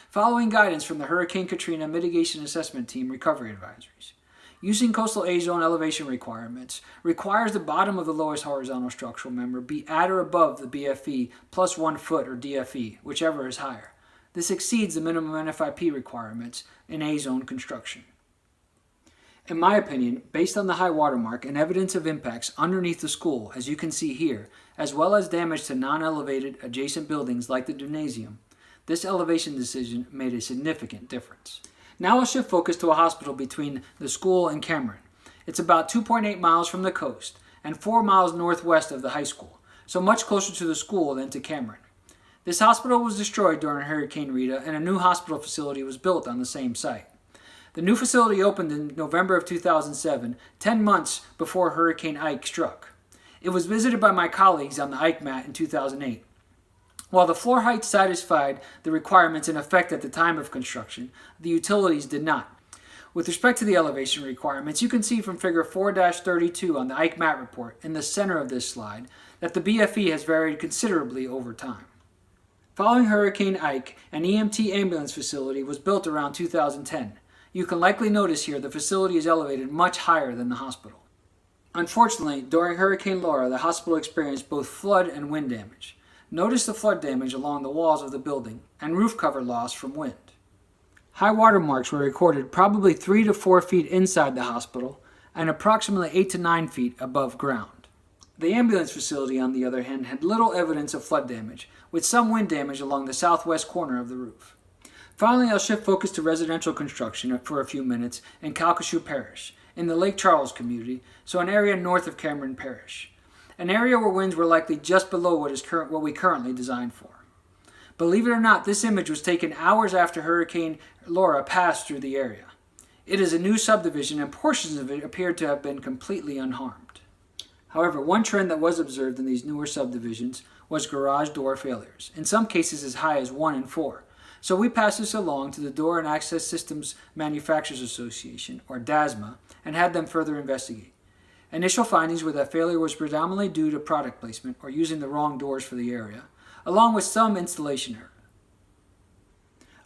following guidance from the Hurricane Katrina Mitigation Assessment Team recovery advisories. Using coastal A-zone elevation requirements requires the bottom of the lowest horizontal structural member be at or above the BFE plus 1 foot or DFE, whichever is higher. This exceeds the minimum NFIP requirements in A-zone construction. In my opinion, based on the high water mark and evidence of impacts underneath the school, as you can see here, as well as damage to non-elevated adjacent buildings like the gymnasium, this elevation decision made a significant difference. Now I'll shift focus to a hospital between the school and Cameron. It's about 2.8 miles from the coast and 4 miles northwest of the high school, so much closer to the school than to Cameron. This hospital was destroyed during Hurricane Rita, and a new hospital facility was built on the same site. The new facility opened in November of 2007, 10 months before Hurricane Ike struck. It was visited by my colleagues on the Ike mat in 2008. While the floor height satisfied the requirements in effect at the time of construction, the utilities did not. With respect to the elevation requirements, you can see from figure 4-32 on the Ike MAT report in the center of this slide that the BFE has varied considerably over time. Following Hurricane Ike, an EMT ambulance facility was built around 2010. You can likely notice here the facility is elevated much higher than the hospital. Unfortunately, during Hurricane Laura, the hospital experienced both flood and wind damage. Notice the flood damage along the walls of the building and roof cover loss from wind. High water marks were recorded probably 3 to 4 feet inside the hospital and approximately 8 to 9 feet above ground. The ambulance facility, on the other hand, had little evidence of flood damage, with some wind damage along the southwest corner of the roof. Finally, I'll shift focus to residential construction for a few minutes in Calcasieu Parish, in the Lake Charles community, so an area north of Cameron Parish. An area where winds were likely just below what we currently designed for. Believe it or not, this image was taken hours after Hurricane Laura passed through the area. It is a new subdivision and portions of it appeared to have been completely unharmed. However, one trend that was observed in these newer subdivisions was garage door failures, in some cases as high as 1 in 4. So we passed this along to the Door and Access Systems Manufacturers Association, or DASMA, and had them further investigate. Initial findings were that failure was predominantly due to product placement or using the wrong doors for the area, along with some installation error.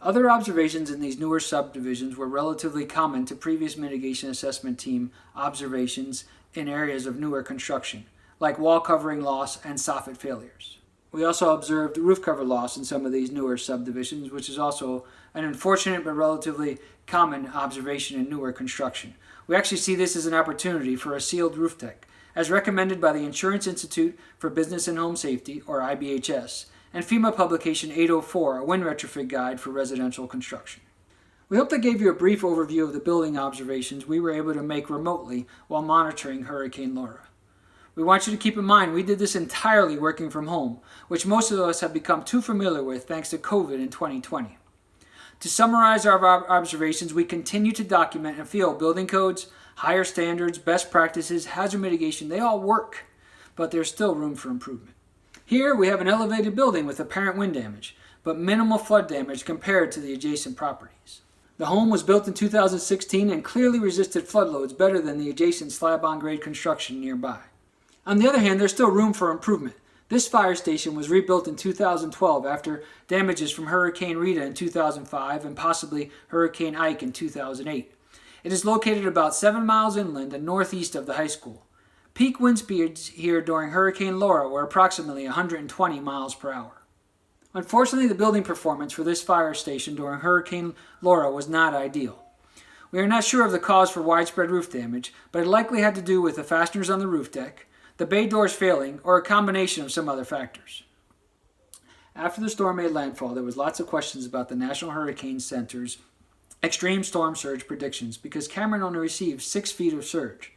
Other observations in these newer subdivisions were relatively common to previous mitigation assessment team observations in areas of newer construction, like wall covering loss and soffit failures. We also observed roof cover loss in some of these newer subdivisions, which is also an unfortunate but relatively common observation in newer construction. We actually see this as an opportunity for a sealed roof deck, as recommended by the Insurance Institute for Business and Home Safety, or IBHS, and FEMA Publication 804, a wind retrofit guide for residential construction. We hope that gave you a brief overview of the building observations we were able to make remotely while monitoring Hurricane Laura. We want you to keep in mind we did this entirely working from home, which most of us have become too familiar with thanks to COVID in 2020. To summarize our observations, we continue to document and feel building codes, higher standards, best practices, hazard mitigation, they all work, but there's still room for improvement. Here we have an elevated building with apparent wind damage, but minimal flood damage compared to the adjacent properties. The home was built in 2016 and clearly resisted flood loads better than the adjacent slab-on-grade construction nearby. On the other hand, there's still room for improvement. This fire station was rebuilt in 2012 after damages from Hurricane Rita in 2005 and possibly Hurricane Ike in 2008. It is located about 7 miles inland and northeast of the high school. Peak wind speeds here during Hurricane Laura were approximately 120 miles per hour. Unfortunately, the building performance for this fire station during Hurricane Laura was not ideal. We are not sure of the cause for widespread roof damage, but it likely had to do with the fasteners on the roof deck, the bay doors failing, or a combination of some other factors. After the storm made landfall, there was lots of questions about the National Hurricane Center's extreme storm surge predictions because Cameron only received 6 feet of surge.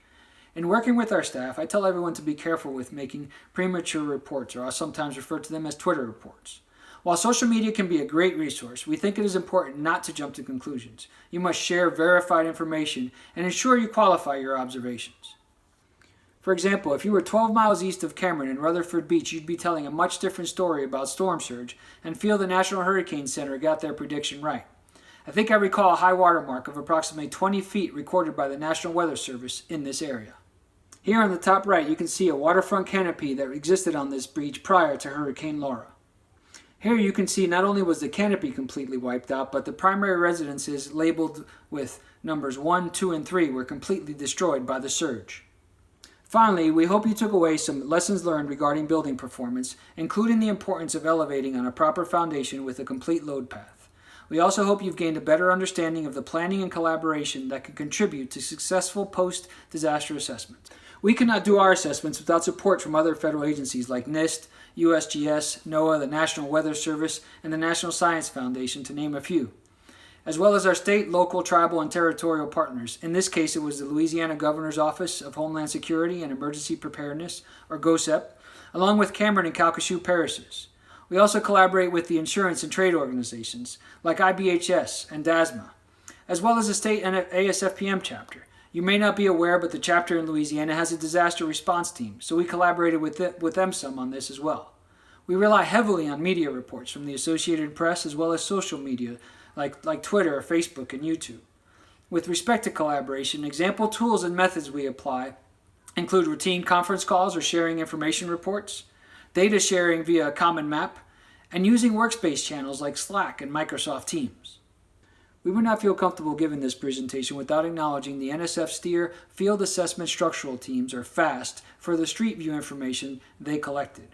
In working with our staff, I tell everyone to be careful with making premature reports, or I'll sometimes refer to them as Twitter reports. While social media can be a great resource, we think it is important not to jump to conclusions. You must share verified information and ensure you qualify your observations. For example, if you were 12 miles east of Cameron in Rutherford Beach, you'd be telling a much different story about storm surge and feel the National Hurricane Center got their prediction right. I think I recall a high water mark of approximately 20 feet recorded by the National Weather Service in this area. Here on the top right, you can see a waterfront canopy that existed on this beach prior to Hurricane Laura. Here you can see not only was the canopy completely wiped out, but the primary residences labeled with numbers 1, 2, and 3 were completely destroyed by the surge. Finally, we hope you took away some lessons learned regarding building performance, including the importance of elevating on a proper foundation with a complete load path. We also hope you've gained a better understanding of the planning and collaboration that can contribute to successful post-disaster assessments. We cannot do our assessments without support from other federal agencies like NIST, USGS, NOAA, the National Weather Service, and the National Science Foundation, to name a few, as well as our state, local, tribal, and territorial partners. In this case, it was the Louisiana Governor's Office of Homeland Security and Emergency Preparedness, or GOSEP, along with Cameron and Calcasieu parishes. We also collaborate with the insurance and trade organizations like IBHS and DASMA, as well as the state and ASFPM chapter. You may not be aware, but the chapter in Louisiana has a disaster response team, so we collaborated with them some on this as well. We rely heavily on media reports from the Associated Press as well as social media like Twitter, Facebook, and YouTube. With respect to collaboration, example tools and methods we apply include routine conference calls or sharing information reports, data sharing via a common map, and using workspace channels like Slack and Microsoft Teams. We would not feel comfortable giving this presentation without acknowledging the NSF STEER Field Assessment Structural Teams, or FAST, for the street view information they collected.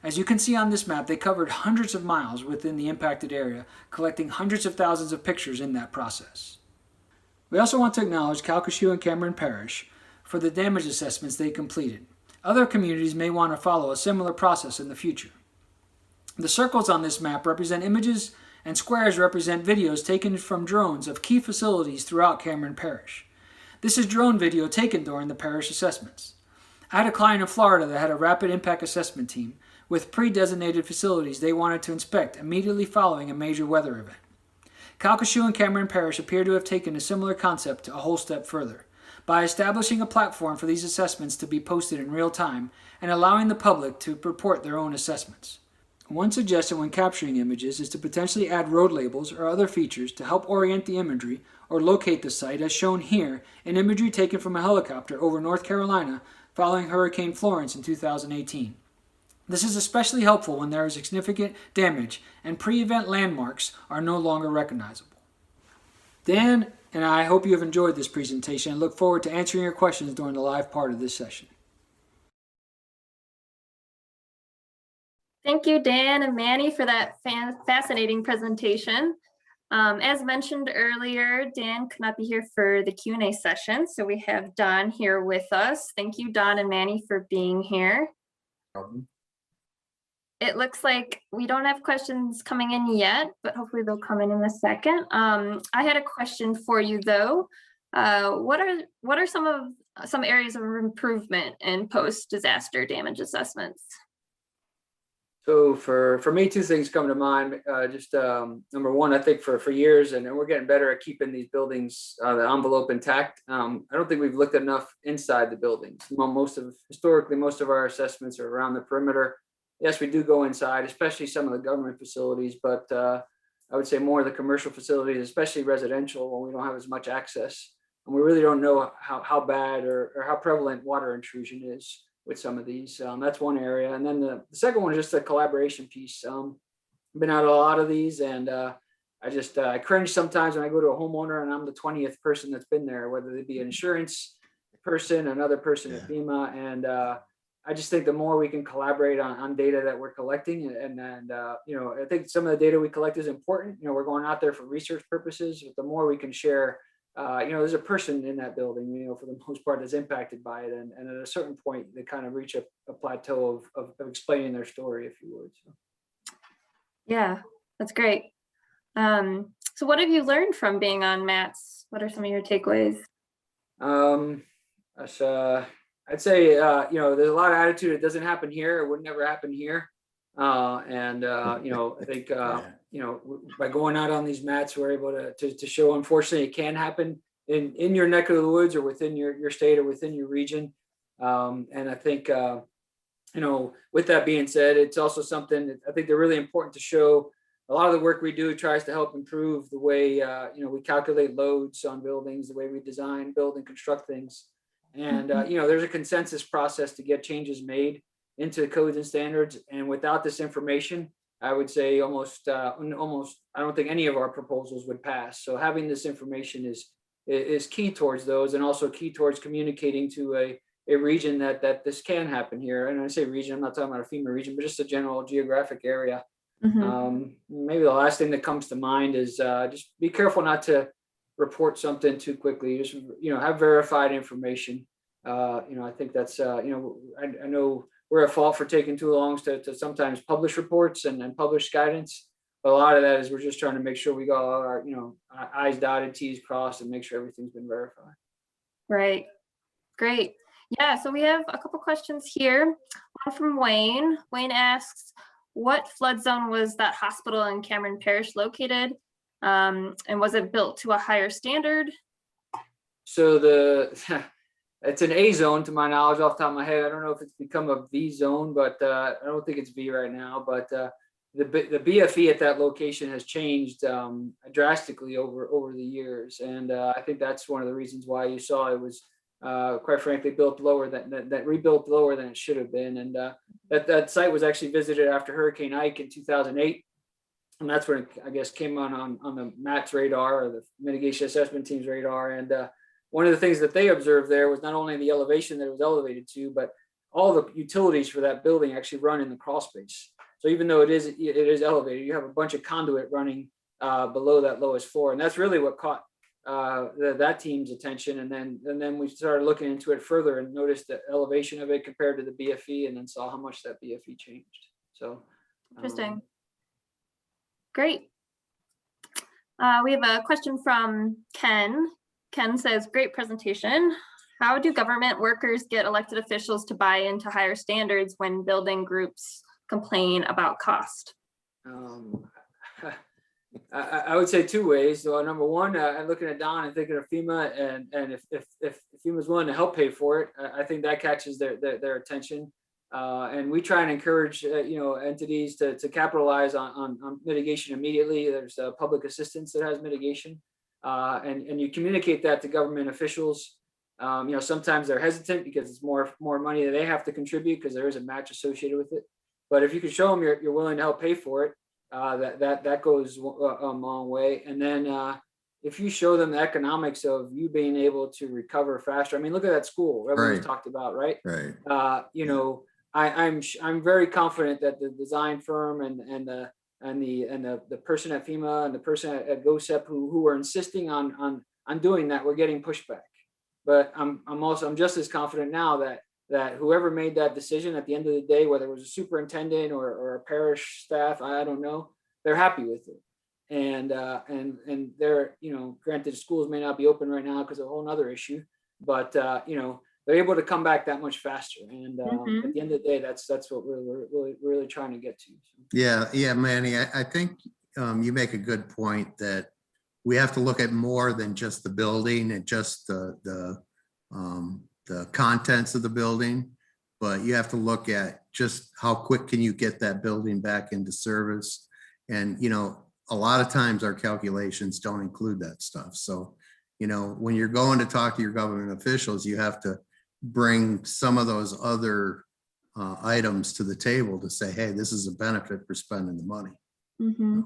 As you can see on this map, they covered hundreds of miles within the impacted area, collecting hundreds of thousands of pictures in that process. We also want to acknowledge Calcasieu and Cameron Parish for the damage assessments they completed. Other communities may want to follow a similar process in the future. The circles on this map represent images and squares represent videos taken from drones of key facilities throughout Cameron Parish. This is drone video taken during the parish assessments. I had a client in Florida that had a rapid impact assessment team with pre-designated facilities they wanted to inspect immediately following a major weather event. Calcasieu and Cameron Parish appear to have taken a similar concept a whole step further by establishing a platform for these assessments to be posted in real time and allowing the public to report their own assessments. One suggestion when capturing images is to potentially add road labels or other features to help orient the imagery or locate the site, as shown here in imagery taken from a helicopter over North Carolina following Hurricane Florence in 2018. This is especially helpful when there is significant damage and pre-event landmarks are no longer recognizable. Dan and I hope you have enjoyed this presentation and look forward to answering your questions during the live part of this session. Thank you, Dan and Manny, for that fascinating presentation. As mentioned earlier, Dan could not be here for the Q&A session, so we have Don here with us. Thank you, Don and Manny, for being here. It looks like we don't have questions coming in yet, but hopefully they'll come in a second. I had a question for you, though. What are some areas of improvement in post-disaster damage assessments? So for me, two things come to mind. Number one, I think for years, and we're getting better at keeping these buildings, the envelope intact. I don't think we've looked enough inside the buildings. Historically, most of our assessments are around the perimeter. Yes, we do go inside, especially some of the government facilities, but I would say more of the commercial facilities, especially residential, when we don't have as much access. And we really don't know how bad or how prevalent water intrusion is with some of these. That's one area. And then the second one is just the collaboration piece. I've been out a lot of these, and I cringe sometimes when I go to a homeowner and I'm the 20th person that's been there, whether they be an insurance person, another person at FEMA. And I just think the more we can collaborate on data that we're collecting, and I think some of the data we collect is important. We're going out there for research purposes, but the more we can share, there's a person in that building, for the most part, that's impacted by it. And at a certain point, they kind of reach a plateau of explaining their story, if you would. So. Yeah, that's great. So what have you learned from being on MATS? What are some of your takeaways? I'd say, there's a lot of attitude. It doesn't happen here. It would never happen here. I think, by going out on these mats, we're able to show, unfortunately, it can happen in your neck of the woods or within your state or within your region. And I think, with that being said, it's also something that I think they're really important to show. A lot of the work we do tries to help improve the way, we calculate loads on buildings, the way we design, build, and construct things. And, there's a consensus process to get changes made into codes and standards. And without this information, I would say almost, I don't think any of our proposals would pass. So having this information is key towards those, and also key towards communicating to a region that this can happen here. And when I say region, I'm not talking about a FEMA region, but just a general geographic area. Mm-hmm. Maybe the last thing that comes to mind is just be careful not to report something too quickly. Just have verified information. I think that's I know we're at fault for taking too long to sometimes publish reports and publish guidance. But a lot of that is we're just trying to make sure we got all our I's dotted, T's crossed, and make sure everything's been verified. Right. Great. Yeah. So we have a couple questions here. One from Wayne. Wayne asks, what flood zone was that hospital in Cameron Parish located? And was it built to a higher standard? So it's an A zone to my knowledge off the top of my head. I don't know if it's become a V zone, but I don't think it's V right now. But the BFE at that location has changed drastically over the years, and I think that's one of the reasons why you saw it was quite frankly built lower that rebuilt lower than it should have been. And that site was actually visited after Hurricane Ike in 2008, and that's when it, I guess, came on the MAT's radar, or the mitigation assessment team's radar. And one of the things that they observed there was not only the elevation that it was elevated to, but all the utilities for that building actually run in the crawl space. So even though it is elevated, you have a bunch of conduit running below that lowest floor, and that's really what caught that team's attention. And then we started looking into it further and noticed the elevation of it compared to the BFE, and then saw how much that BFE changed. So Interesting. Great. We have a question from Ken. Ken says, great presentation. How do government workers get elected officials to buy into higher standards when building groups complain about cost? I would say two ways. So number one, I'm looking at Don and thinking of FEMA, and if FEMA is willing to help pay for it, I think that catches their attention. And we try and encourage entities to capitalize on mitigation immediately. There's public assistance that has mitigation, and you communicate that to government officials. Sometimes they're hesitant because it's more money that they have to contribute because there is a match associated with it. But if you can show them you're willing to help pay for it, that goes a long way. And then if you show them the economics of you being able to recover faster, I mean, look at that school everyone's talked about, right? Right. I'm very confident that the design firm and the person at FEMA and the person at GOSEP who are insisting on doing that, we're getting pushback. But I'm just as confident now that whoever made that decision at the end of the day, whether it was a superintendent or a parish staff, I don't know, they're happy with it. And they're, granted, schools may not be open right now because of a whole other issue, but they're able to come back that much faster. And at the end of the day, that's what we're really trying to get to. Yeah, Manny, I think you make a good point that we have to look at more than just the building and just the contents of the building, but you have to look at just how quick can you get that building back into service. And, a lot of times our calculations don't include that stuff. So, when you're going to talk to your government officials, you have to bring some of those other items to the table to say, hey, this is a benefit for spending the money. Mm-hmm.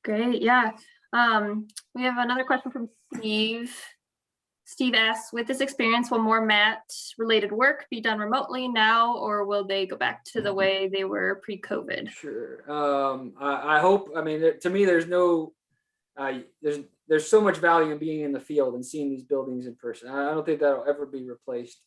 Great. Yeah. We have another question from Steve. Steve asks, with this experience, will more MAT related work be done remotely now, or will they go back to the way they were pre-COVID? Sure. I hope, to me, there's so much value in being in the field and seeing these buildings in person. I don't think that'll ever be replaced.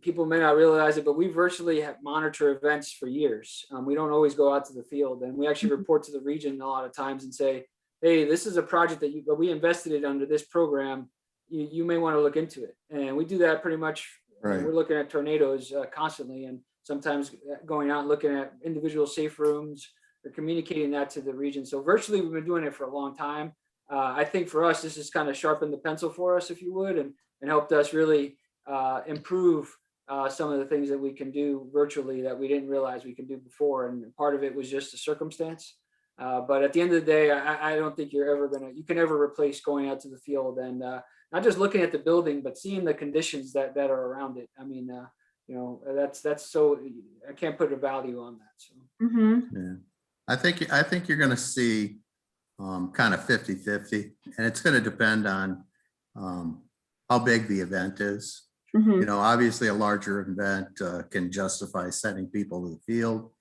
People may not realize it, but we virtually monitor events for years. We don't always go out to the field, and we actually report to the region a lot of times and say, hey, this is a project that we invested in under this program. You may want to look into it. And we do that pretty much. Right. We're looking at tornadoes constantly, and sometimes going out and looking at individual safe rooms or communicating that to the region. So virtually, we've been doing it for a long time. I think for us, this has kind of sharpened the pencil for us, if you would, and helped us really improve some of the things that we can do virtually that we didn't realize we could do before. And part of it was just a circumstance. But at the end of the day, I don't think you can ever replace going out to the field and not just looking at the building, but seeing the conditions that are around it. I mean, that's so, I can't put a value on that. So. Mm-hmm. Yeah, I think you're going to see kind of 50-50, and it's going to depend on how big the event is. Mm-hmm. Obviously a larger event can justify sending people to the field.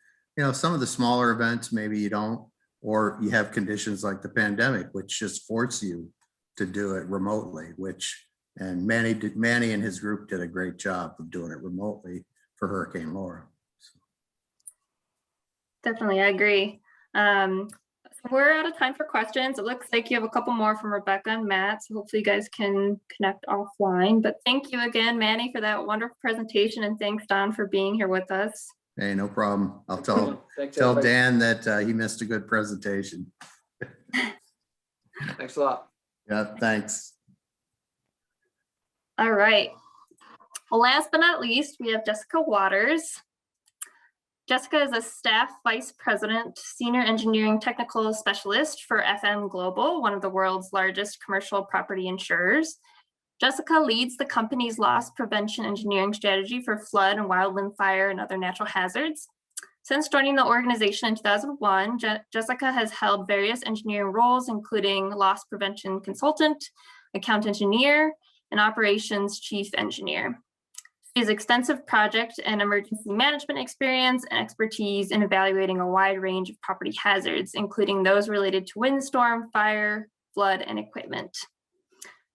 Some of the smaller events, maybe you don't, or you have conditions like the pandemic, which just force you to do it remotely, and Manny and his group did a great job of doing it remotely for Hurricane Laura. So. Definitely, I agree. We're out of time for questions. It looks like you have a couple more from Rebecca and Matt, so hopefully you guys can connect offline. But thank you again, Manny, for that wonderful presentation, and thanks, Don, for being here with us. Hey, no problem. I'll tell Dan that he missed a good presentation. Thanks a lot. Yeah, thanks. All right. Well, last but not least, we have Jessica Waters. Jessica is a staff vice president, senior engineering technical specialist for FM Global, one of the world's largest commercial property insurers. Jessica leads the company's loss prevention engineering strategy for flood and wildland fire and other natural hazards. Since joining the organization in 2001, Jessica has held various engineering roles, including loss prevention consultant, account engineer, and operations chief engineer. She has extensive project and emergency management experience and expertise in evaluating a wide range of property hazards, including those related to windstorm, fire, flood, and equipment.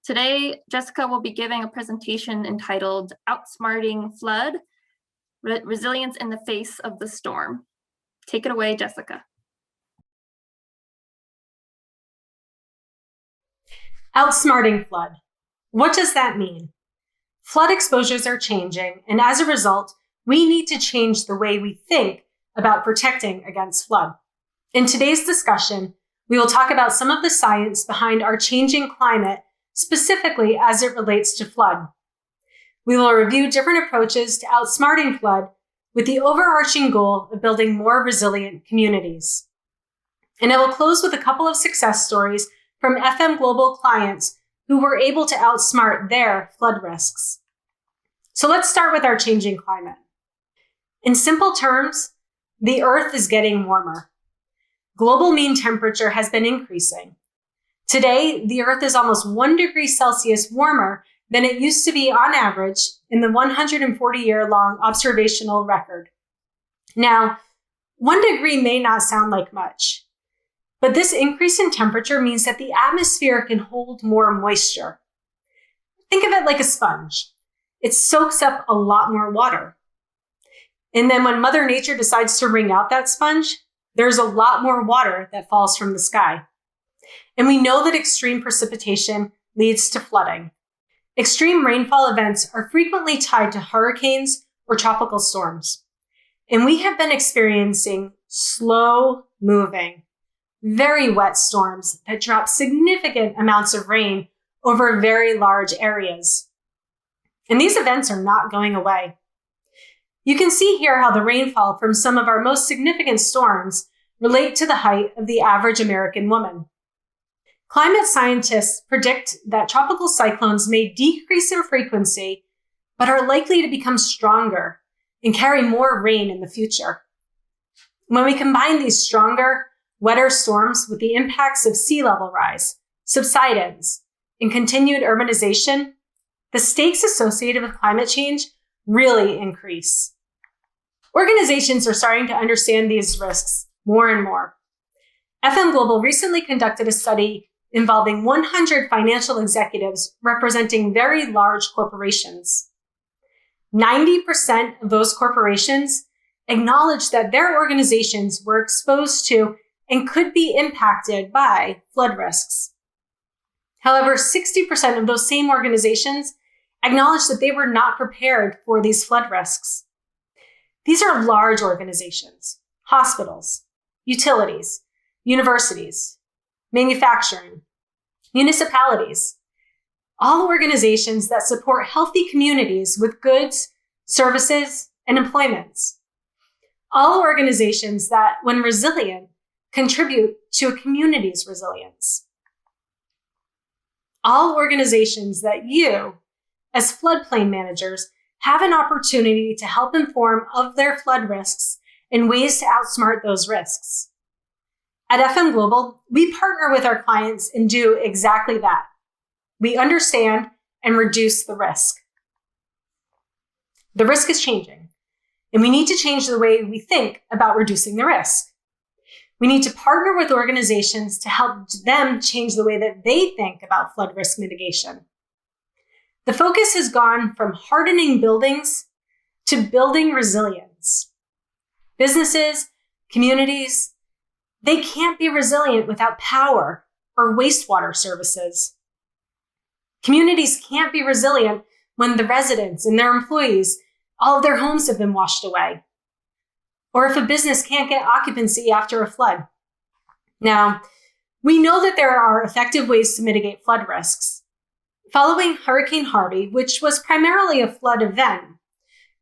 Today, Jessica will be giving a presentation entitled Outsmarting Flood, Resilience in the Face of the Storm. Take it away, Jessica. Outsmarting flood. What does that mean? Flood exposures are changing, and as a result, we need to change the way we think about protecting against flood. In today's discussion, we will talk about some of the science behind our changing climate, specifically as it relates to flood. We will review different approaches to outsmarting flood with the overarching goal of building more resilient communities. And I will close with a couple of success stories from FM Global clients who were able to outsmart their flood risks. So let's start with our changing climate. In simple terms, the Earth is getting warmer. Global mean temperature has been increasing. Today, the Earth is almost 1 degree Celsius warmer than it used to be on average in the 140-year-long observational record. Now, 1 degree may not sound like much, but this increase in temperature means that the atmosphere can hold more moisture. Think of it like a sponge. It soaks up a lot more water. And then when Mother Nature decides to wring out that sponge, there's a lot more water that falls from the sky. And we know that extreme precipitation leads to flooding. Extreme rainfall events are frequently tied to hurricanes or tropical storms. And we have been experiencing slow-moving, very wet storms that drop significant amounts of rain over very large areas. And these events are not going away. You can see here how the rainfall from some of our most significant storms relate to the height of the average American woman. Climate scientists predict that tropical cyclones may decrease in frequency, but are likely to become stronger and carry more rain in the future. When we combine these stronger, wetter storms with the impacts of sea level rise, subsidence, and continued urbanization, the stakes associated with climate change really increase. Organizations are starting to understand these risks more and more. FM Global recently conducted a study involving 100 financial executives representing very large corporations. 90% of those corporations acknowledged that their organizations were exposed to and could be impacted by flood risks. However, 60% of those same organizations acknowledged that they were not prepared for these flood risks. These are large organizations, hospitals, utilities, universities, manufacturing, municipalities, all organizations that support healthy communities with goods, services, and employments. All organizations that, when resilient, contribute to a community's resilience. All organizations that you, as floodplain managers, have an opportunity to help inform of their flood risks and ways to outsmart those risks. At FM Global, we partner with our clients and do exactly that. We understand and reduce the risk. The risk is changing, and we need to change the way we think about reducing the risk. We need to partner with organizations to help them change the way that they think about flood risk mitigation. The focus has gone from hardening buildings to building resilience. Businesses, communities, they can't be resilient without power or wastewater services. Communities can't be resilient when the residents and their employees, all of their homes have been washed away, or if a business can't get occupancy after a flood. Now, we know that there are effective ways to mitigate flood risks. Following Hurricane Harvey, which was primarily a flood event,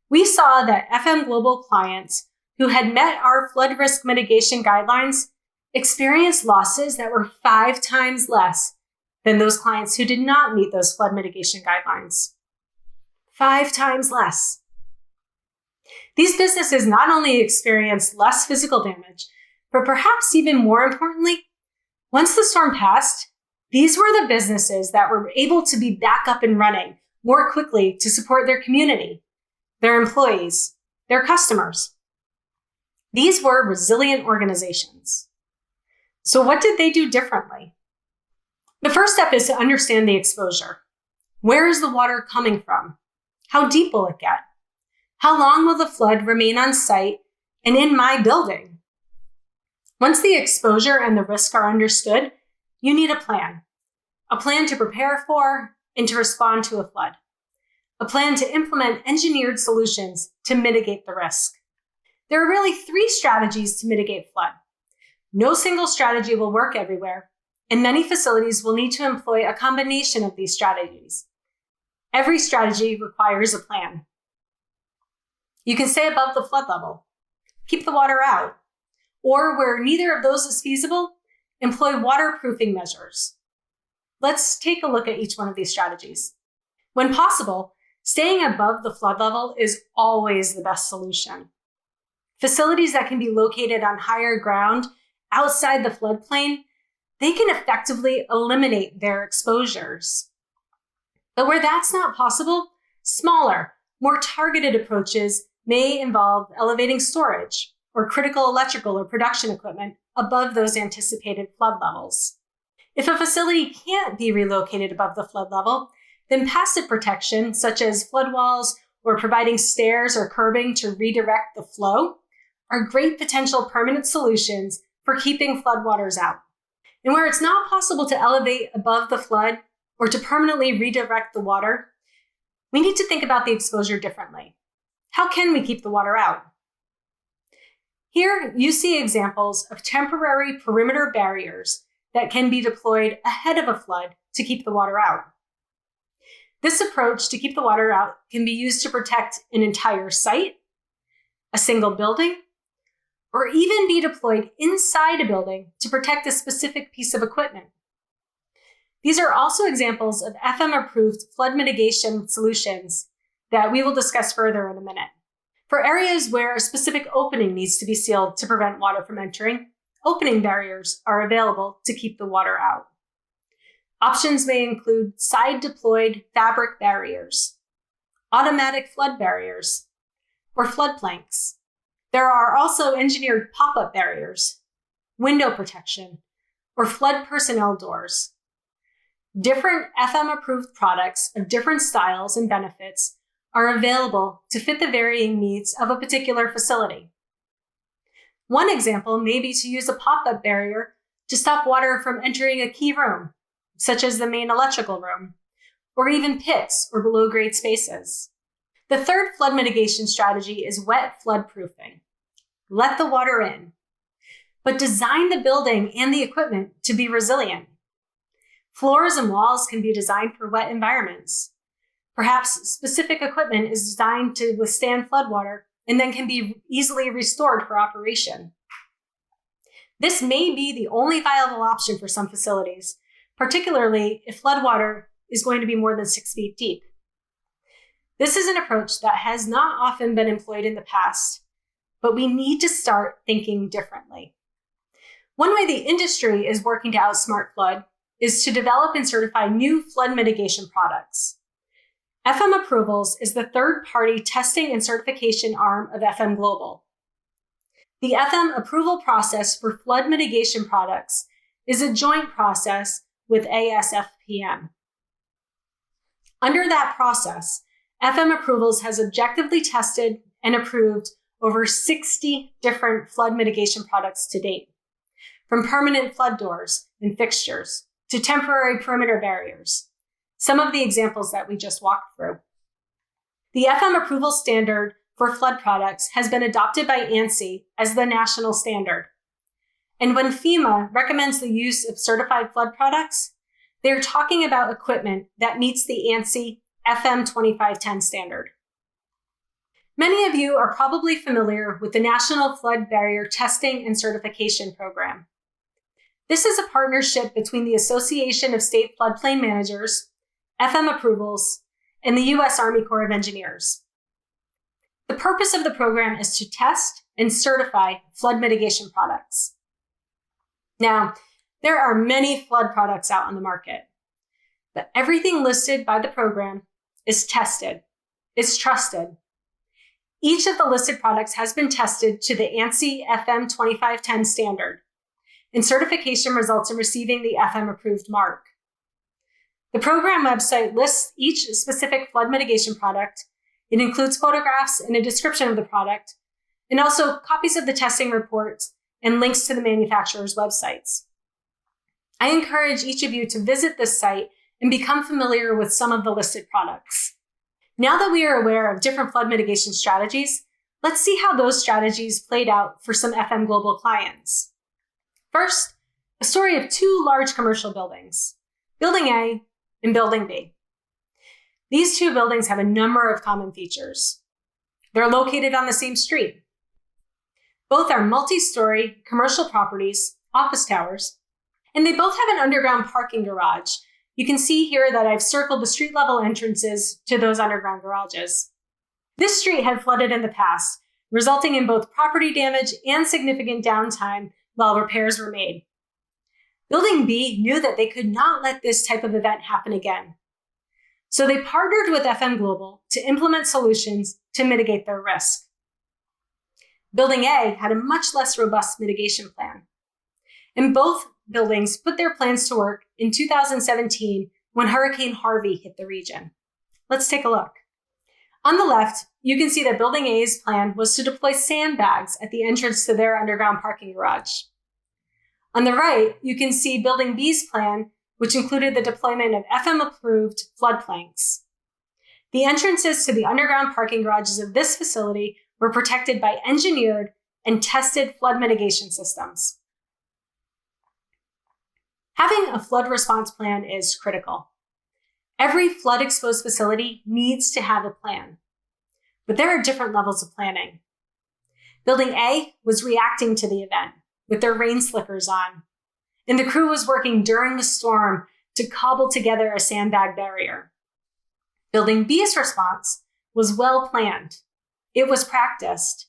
we saw that FM Global clients who had met our flood risk mitigation guidelines experienced losses that were 5 times less than those clients who did not meet those flood mitigation guidelines. 5 times less. These businesses not only experienced less physical damage, but perhaps even more importantly, once the storm passed, these were the businesses that were able to be back up and running more quickly to support their community, their employees, their customers. These were resilient organizations. So what did they do differently? The first step is to understand the exposure. Where is the water coming from? How deep will it get? How long will the flood remain on site and in my building? Once the exposure and the risk are understood, you need a plan to prepare for and to respond to a flood, a plan to implement engineered solutions to mitigate the risk. There are really 3 strategies to mitigate flood. No single strategy will work everywhere, and many facilities will need to employ a combination of these strategies. Every strategy requires a plan. You can stay above the flood level, keep the water out, or where neither of those is feasible, employ waterproofing measures. Let's take a look at each one of these strategies. When possible, staying above the flood level is always the best solution. Facilities that can be located on higher ground outside the floodplain, they can effectively eliminate their exposures. But where that's not possible, smaller, more targeted approaches may involve elevating storage or critical electrical or production equipment above those anticipated flood levels. If a facility can't be relocated above the flood level, then passive protection, such as flood walls or providing stairs or curbing to redirect the flow, are great potential permanent solutions for keeping floodwaters out. And where it's not possible to elevate above the flood or to permanently redirect the water, we need to think about the exposure differently. How can we keep the water out? Here you see examples of temporary perimeter barriers that can be deployed ahead of a flood to keep the water out. This approach to keep the water out can be used to protect an entire site, a single building, or even be deployed inside a building to protect a specific piece of equipment. These are also examples of FM-approved flood mitigation solutions that we will discuss further in a minute. For areas where a specific opening needs to be sealed to prevent water from entering, opening barriers are available to keep the water out. Options may include side-deployed fabric barriers, automatic flood barriers, or flood planks. There are also engineered pop-up barriers, window protection, or flood personnel doors. Different FM-approved products of different styles and benefits are available to fit the varying needs of a particular facility. One example may be to use a pop-up barrier to stop water from entering a key room, such as the main electrical room, or even pits or below-grade spaces. The third flood mitigation strategy is wet flood proofing. Let the water in, but design the building and the equipment to be resilient. Floors and walls can be designed for wet environments. Perhaps specific equipment is designed to withstand floodwater and then can be easily restored for operation. This may be the only viable option for some facilities, particularly if floodwater is going to be more than 6 feet deep. This is an approach that has not often been employed in the past, but we need to start thinking differently. One way the industry is working to outsmart flood is to develop and certify new flood mitigation products. FM Approvals is the third-party testing and certification arm of FM Global. The FM approval process for flood mitigation products is a joint process with ASFPM. Under that process, FM Approvals has objectively tested and approved over 60 different flood mitigation products to date, from permanent flood doors and fixtures to temporary perimeter barriers, some of the examples that we just walked through. The FM approval standard for flood products has been adopted by ANSI as the national standard. And when FEMA recommends the use of certified flood products, they're talking about equipment that meets the ANSI FM 2510 standard. Many of you are probably familiar with the National Flood Barrier Testing and Certification Program. This is a partnership between the Association of State Floodplain Managers, FM Approvals, and the U.S. Army Corps of Engineers. The purpose of the program is to test and certify flood mitigation products. Now, there are many flood products out on the market, but everything listed by the program is tested, is trusted. Each of the listed products has been tested to the ANSI FM 2510 standard, and certification results in receiving the FM approved mark. The program website lists each specific flood mitigation product. It includes photographs and a description of the product, and also copies of the testing reports and links to the manufacturer's websites. I encourage each of you to visit this site and become familiar with some of the listed products. Now that we are aware of different flood mitigation strategies, let's see how those strategies played out for some FM Global clients. First, a story of two large commercial buildings, Building A and Building B. These two buildings have a number of common features. They're located on the same street. Both are multi-story commercial properties, office towers, and they both have an underground parking garage. You can see here that I've circled the street level entrances to those underground garages. This street had flooded in the past, resulting in both property damage and significant downtime while repairs were made. Building B knew that they could not let this type of event happen again. So they partnered with FM Global to implement solutions to mitigate their risk. Building A had a much less robust mitigation plan. And both buildings put their plans to work in 2017 when Hurricane Harvey hit the region. Let's take a look. On the left, you can see that Building A's plan was to deploy sandbags at the entrance to their underground parking garage. On the right, you can see Building B's plan, which included the deployment of FM-approved flood planks. The entrances to the underground parking garages of this facility were protected by engineered and tested flood mitigation systems. Having a flood response plan is critical. Every flood-exposed facility needs to have a plan, but there are different levels of planning. Building A was reacting to the event with their rain slickers on, and the crew was working during the storm to cobble together a sandbag barrier. Building B's response was well planned. It was practiced.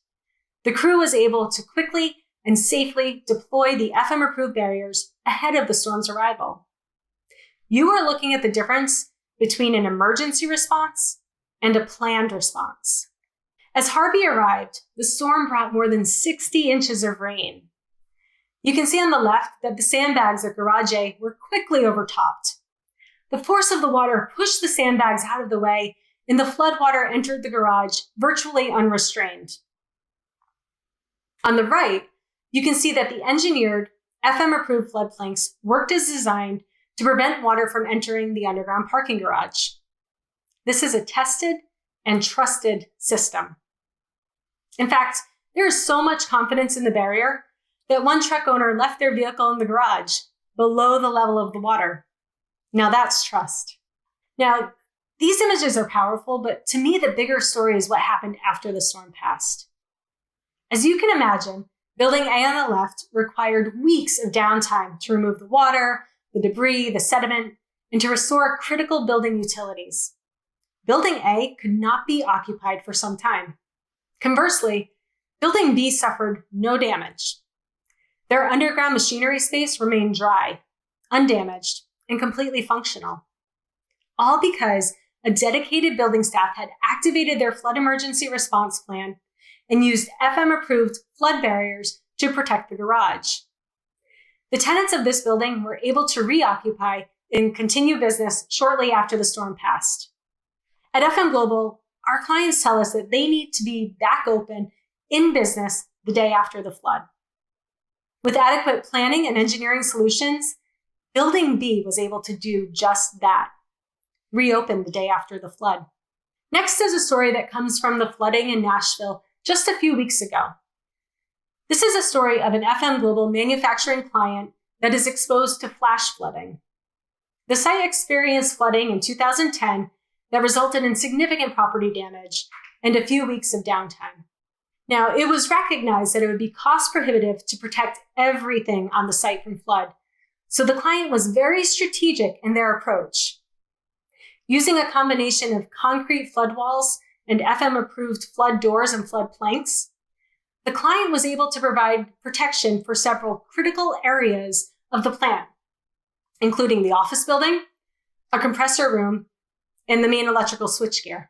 The crew was able to quickly and safely deploy the FM-approved barriers ahead of the storm's arrival. You are looking at the difference between an emergency response and a planned response. As Harvey arrived, the storm brought more than 60 inches of rain. You can see on the left that the sandbags at Garage A were quickly overtopped. The force of the water pushed the sandbags out of the way, and the floodwater entered the garage virtually unrestrained. On the right, you can see that the engineered, FM-approved flood planks worked as designed to prevent water from entering the underground parking garage. This is a tested and trusted system. In fact, there is so much confidence in the barrier that one truck owner left their vehicle in the garage below the level of the water. Now that's trust. Now, these images are powerful, but to me, the bigger story is what happened after the storm passed. As you can imagine, Building A on the left required weeks of downtime to remove the water, the debris, the sediment, and to restore critical building utilities. Building A could not be occupied for some time. Conversely, Building B suffered no damage. Their underground machinery space remained dry, undamaged, and completely functional. All because a dedicated building staff had activated their flood emergency response plan and used FM-approved flood barriers to protect the garage. The tenants of this building were able to reoccupy and continue business shortly after the storm passed. At FM Global, our clients tell us that they need to be back open in business the day after the flood. With adequate planning and engineering solutions, Building B was able to do just that, reopen the day after the flood. Next is a story that comes from the flooding in Nashville just a few weeks ago. This is a story of an FM Global manufacturing client that is exposed to flash flooding. The site experienced flooding in 2010 that resulted in significant property damage and a few weeks of downtime. Now, it was recognized that it would be cost prohibitive to protect everything on the site from flood, so the client was very strategic in their approach. Using a combination of concrete flood walls and FM-approved flood doors and flood planks, the client was able to provide protection for several critical areas of the plant, including the office building, a compressor room, and the main electrical switchgear.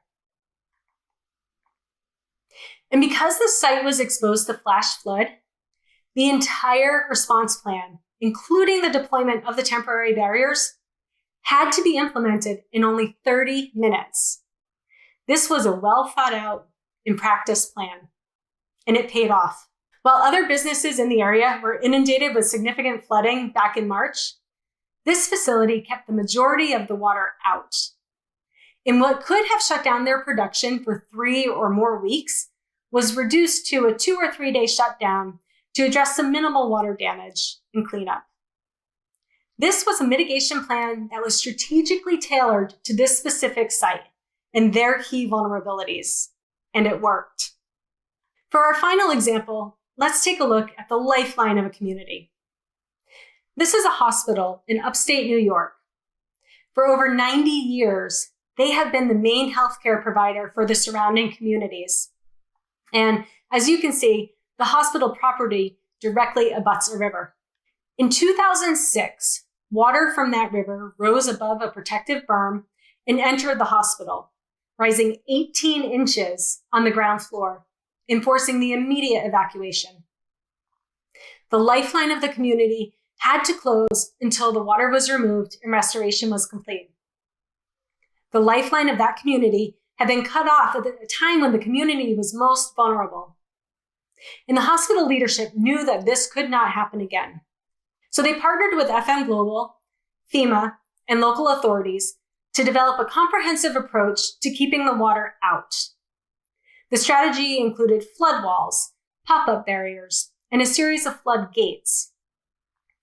And because the site was exposed to flash flood, the entire response plan, including the deployment of the temporary barriers, had to be implemented in only 30 minutes. This was a well thought out and practiced plan, and it paid off. While other businesses in the area were inundated with significant flooding back in March, this facility kept the majority of the water out. And what could have shut down their production for 3 or more weeks was reduced to a 2 or 3 day shutdown to address some minimal water damage and cleanup. This was a mitigation plan that was strategically tailored to this specific site and their key vulnerabilities, and it worked. For our final example, let's take a look at the lifeline of a community. This is a hospital in upstate New York. For over 90 years, they have been the main healthcare provider for the surrounding communities. And as you can see, the hospital property directly abuts a river. In 2006, water from that river rose above a protective berm and entered the hospital, rising 18 inches on the ground floor, enforcing the immediate evacuation. The lifeline of the community had to close until the water was removed and restoration was complete. The lifeline of that community had been cut off at a time when the community was most vulnerable. And the hospital leadership knew that this could not happen again. So they partnered with FM Global, FEMA, and local authorities to develop a comprehensive approach to keeping the water out. The strategy included flood walls, pop-up barriers, and a series of flood gates.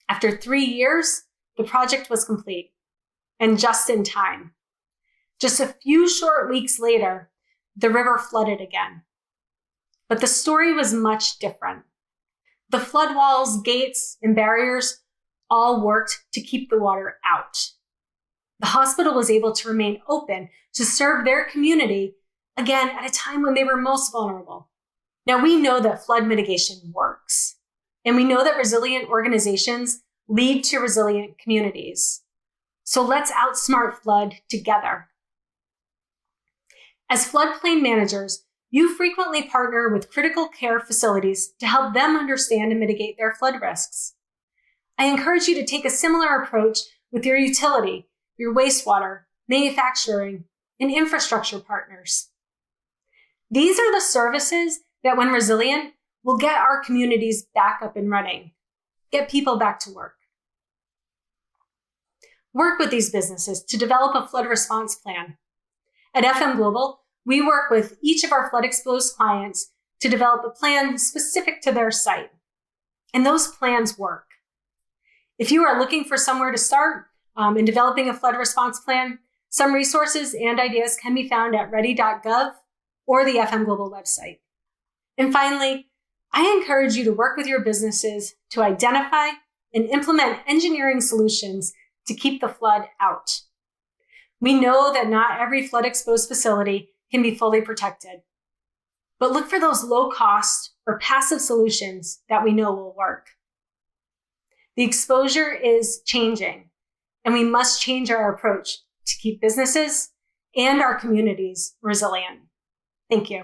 After 3 years, the project was complete, and just in time. Just a few short weeks later, the river flooded again. But the story was much different. The flood walls, gates, and barriers all worked to keep the water out. The hospital was able to remain open to serve their community, again, at a time when they were most vulnerable. Now, we know that flood mitigation works, and we know that resilient organizations lead to resilient communities. So let's outsmart flood together. As floodplain managers, you frequently partner with critical care facilities to help them understand and mitigate their flood risks. I encourage you to take a similar approach with your utility, your wastewater, manufacturing, and infrastructure partners. These are the services that, when resilient, will get our communities back up and running, get people back to work. Work with these businesses to develop a flood response plan. At FM Global, we work with each of our flood-exposed clients to develop a plan specific to their site. And those plans work. If you are looking for somewhere to start in developing a flood response plan, some resources and ideas can be found at ready.gov or the FM Global website. And finally, I encourage you to work with your businesses to identify and implement engineering solutions to keep the flood out. We know that not every flood-exposed facility can be fully protected, but look for those low-cost or passive solutions that we know will work. The exposure is changing, and we must change our approach to keep businesses and our communities resilient. Thank you.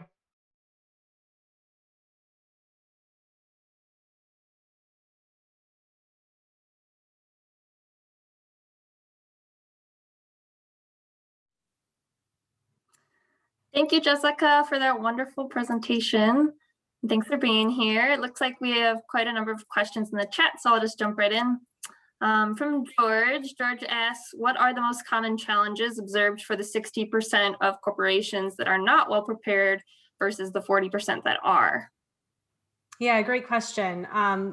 Thank you, Jessica, for that wonderful presentation. Thanks for being here. It looks like we have quite a number of questions in the chat, so I'll just jump right in. From George. George asks, what are the most common challenges observed for the 60% of corporations that are not well prepared versus the 40% that are? Yeah, great question.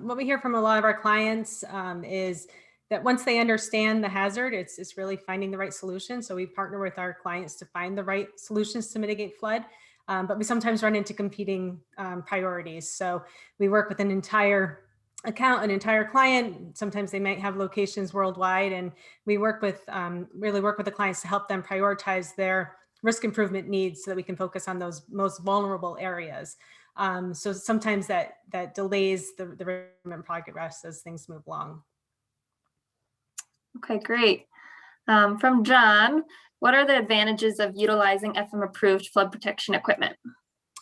What we hear from a lot of our clients is that once they understand the hazard, it's really finding the right solution. So we partner with our clients to find the right solutions to mitigate flood. but we sometimes run into competing priorities. So we work with an entire account, an entire client. Sometimes they might have locations worldwide, and we work with really work with the clients to help them prioritize their risk improvement needs so that we can focus on those most vulnerable areas. So sometimes that delays the recruitment progress as things move along. Okay, great. From John, what are the advantages of utilizing FM approved flood protection equipment?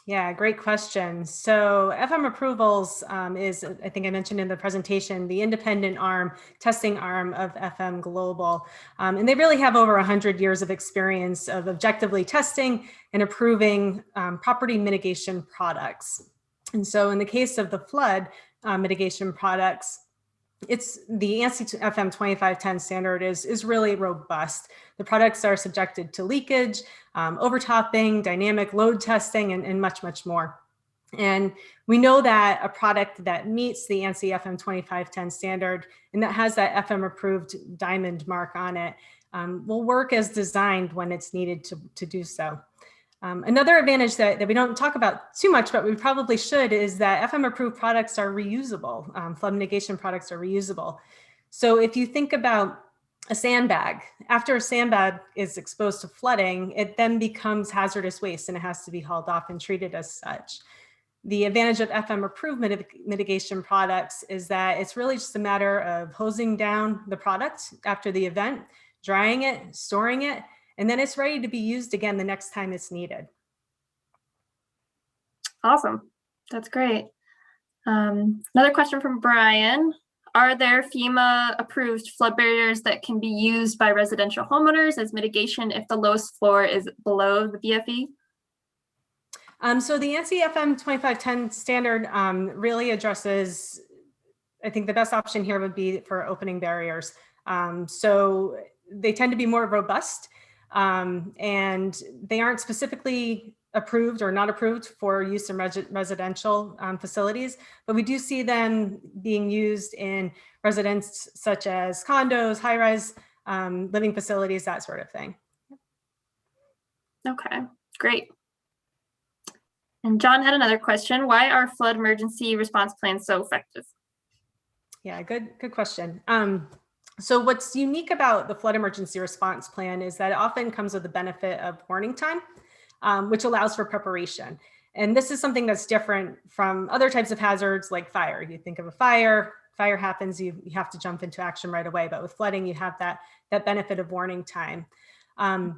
Yeah, great question. So FM approvals is, I think I mentioned in the presentation, the independent testing arm of FM Global. And they really have over 100 years of experience of objectively testing and approving property mitigation products. And so in the case of the flood mitigation products, it's the ANSI FM 2510 standard is really robust. The products are subjected to leakage, overtopping, dynamic load testing, and much, much more. And we know that a product that meets the ANSI FM 2510 standard and that has that FM approved diamond mark on it will work as designed when it's needed to do so. Another advantage that we don't talk about too much, but we probably should, is that FM approved products are reusable. Flood mitigation products are reusable. So if you think about a sandbag, after a sandbag is exposed to flooding, it then becomes hazardous waste and it has to be hauled off and treated as such. The advantage of FM approved mitigation products is that it's really just a matter of hosing down the product after the event, drying it, storing it, and then it's ready to be used again the next time it's needed. Awesome. That's great. Another question from Brian. Are there FEMA approved flood barriers that can be used by residential homeowners as mitigation if the lowest floor is below the BFE? So the ANSI FM 2510 standard really addresses, I think the best option here would be for opening barriers. So they tend to be more robust. And they aren't specifically approved or not approved for use in residential facilities, but we do see them being used in residents such as condos, high-rise living facilities, that sort of thing. Okay, great. And John had another question. Why are flood emergency response plans so effective? Yeah, good question. So what's unique about the flood emergency response plan is that it often comes with the benefit of warning time, which allows for preparation. And this is something that's different from other types of hazards like fire. You think of a fire happens, you have to jump into action right away. But with flooding, you have that benefit of warning time. And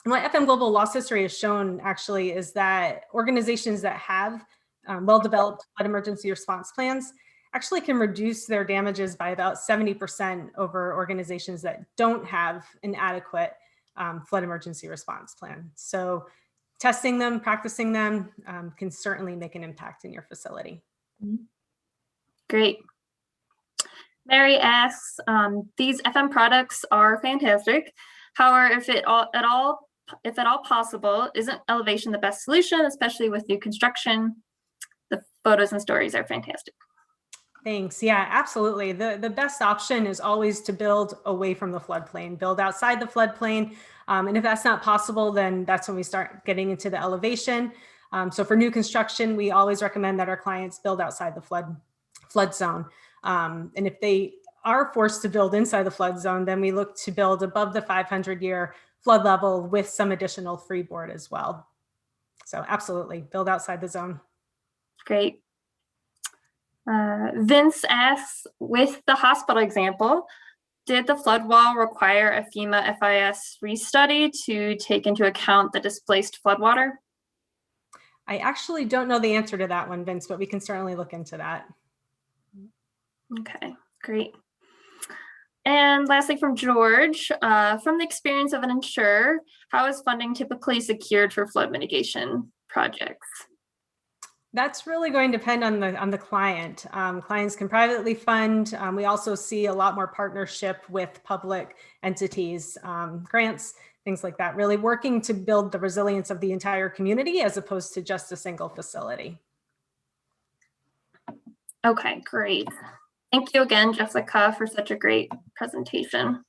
what FM Global loss history has shown actually is that organizations that have well-developed flood emergency response plans actually can reduce their damages by about 70% over organizations that don't have an adequate flood emergency response plan. So testing them, practicing them can certainly make an impact in your facility. Great. Mary asks, these FM products are fantastic. However, if at all possible, isn't elevation the best solution, especially with new construction? The photos and stories are fantastic. Thanks. Yeah, absolutely. The best option is always to build away from the floodplain, build outside the floodplain. And if that's not possible, then that's when we start getting into the elevation. So for new construction, we always recommend that our clients build outside the flood zone. And if they are forced to build inside the flood zone, then we look to build above the 500-year flood level with some additional freeboard as well. So absolutely, build outside the zone. Great. Vince asks, with the hospital example, did the flood wall require a FEMA FIS restudy to take into account the displaced floodwater? I actually don't know the answer to that one, Vince, but we can certainly look into that. Okay, great. And lastly, from George, from the experience of an insurer, how is funding typically secured for flood mitigation projects? That's really going to depend on the client. Clients can privately fund. We also see a lot more partnership with public entities, grants, things like that, really working to build the resilience of the entire community as opposed to just a single facility. Okay, great. Thank you again, Jessica, for such a great presentation.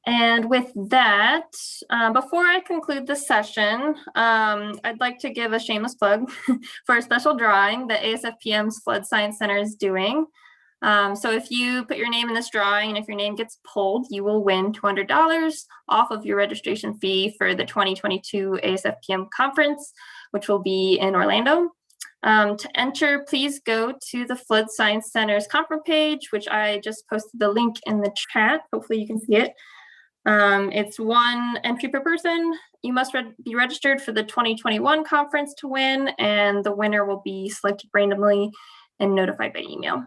And with that, before I conclude the session, I'd like to give a shameless plug for a special drawing that ASFPM's Flood Science Center is doing. So if you put your name in this drawing and if your name gets pulled, you will win $200 off of your registration fee for the 2022 ASFPM conference, which will be in Orlando. To enter, please go to the Flood Science Center's conference page, which I just posted the link in the chat. Hopefully you can see it. It's one entry per person. You must be registered for the 2021 conference to win, and the winner will be selected randomly and notified by email.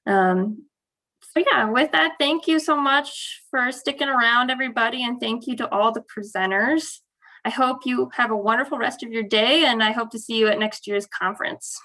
So yeah, with that, thank you so much for sticking around, everybody, and thank you to all the presenters. I hope you have a wonderful rest of your day, and I hope to see you at next year's conference.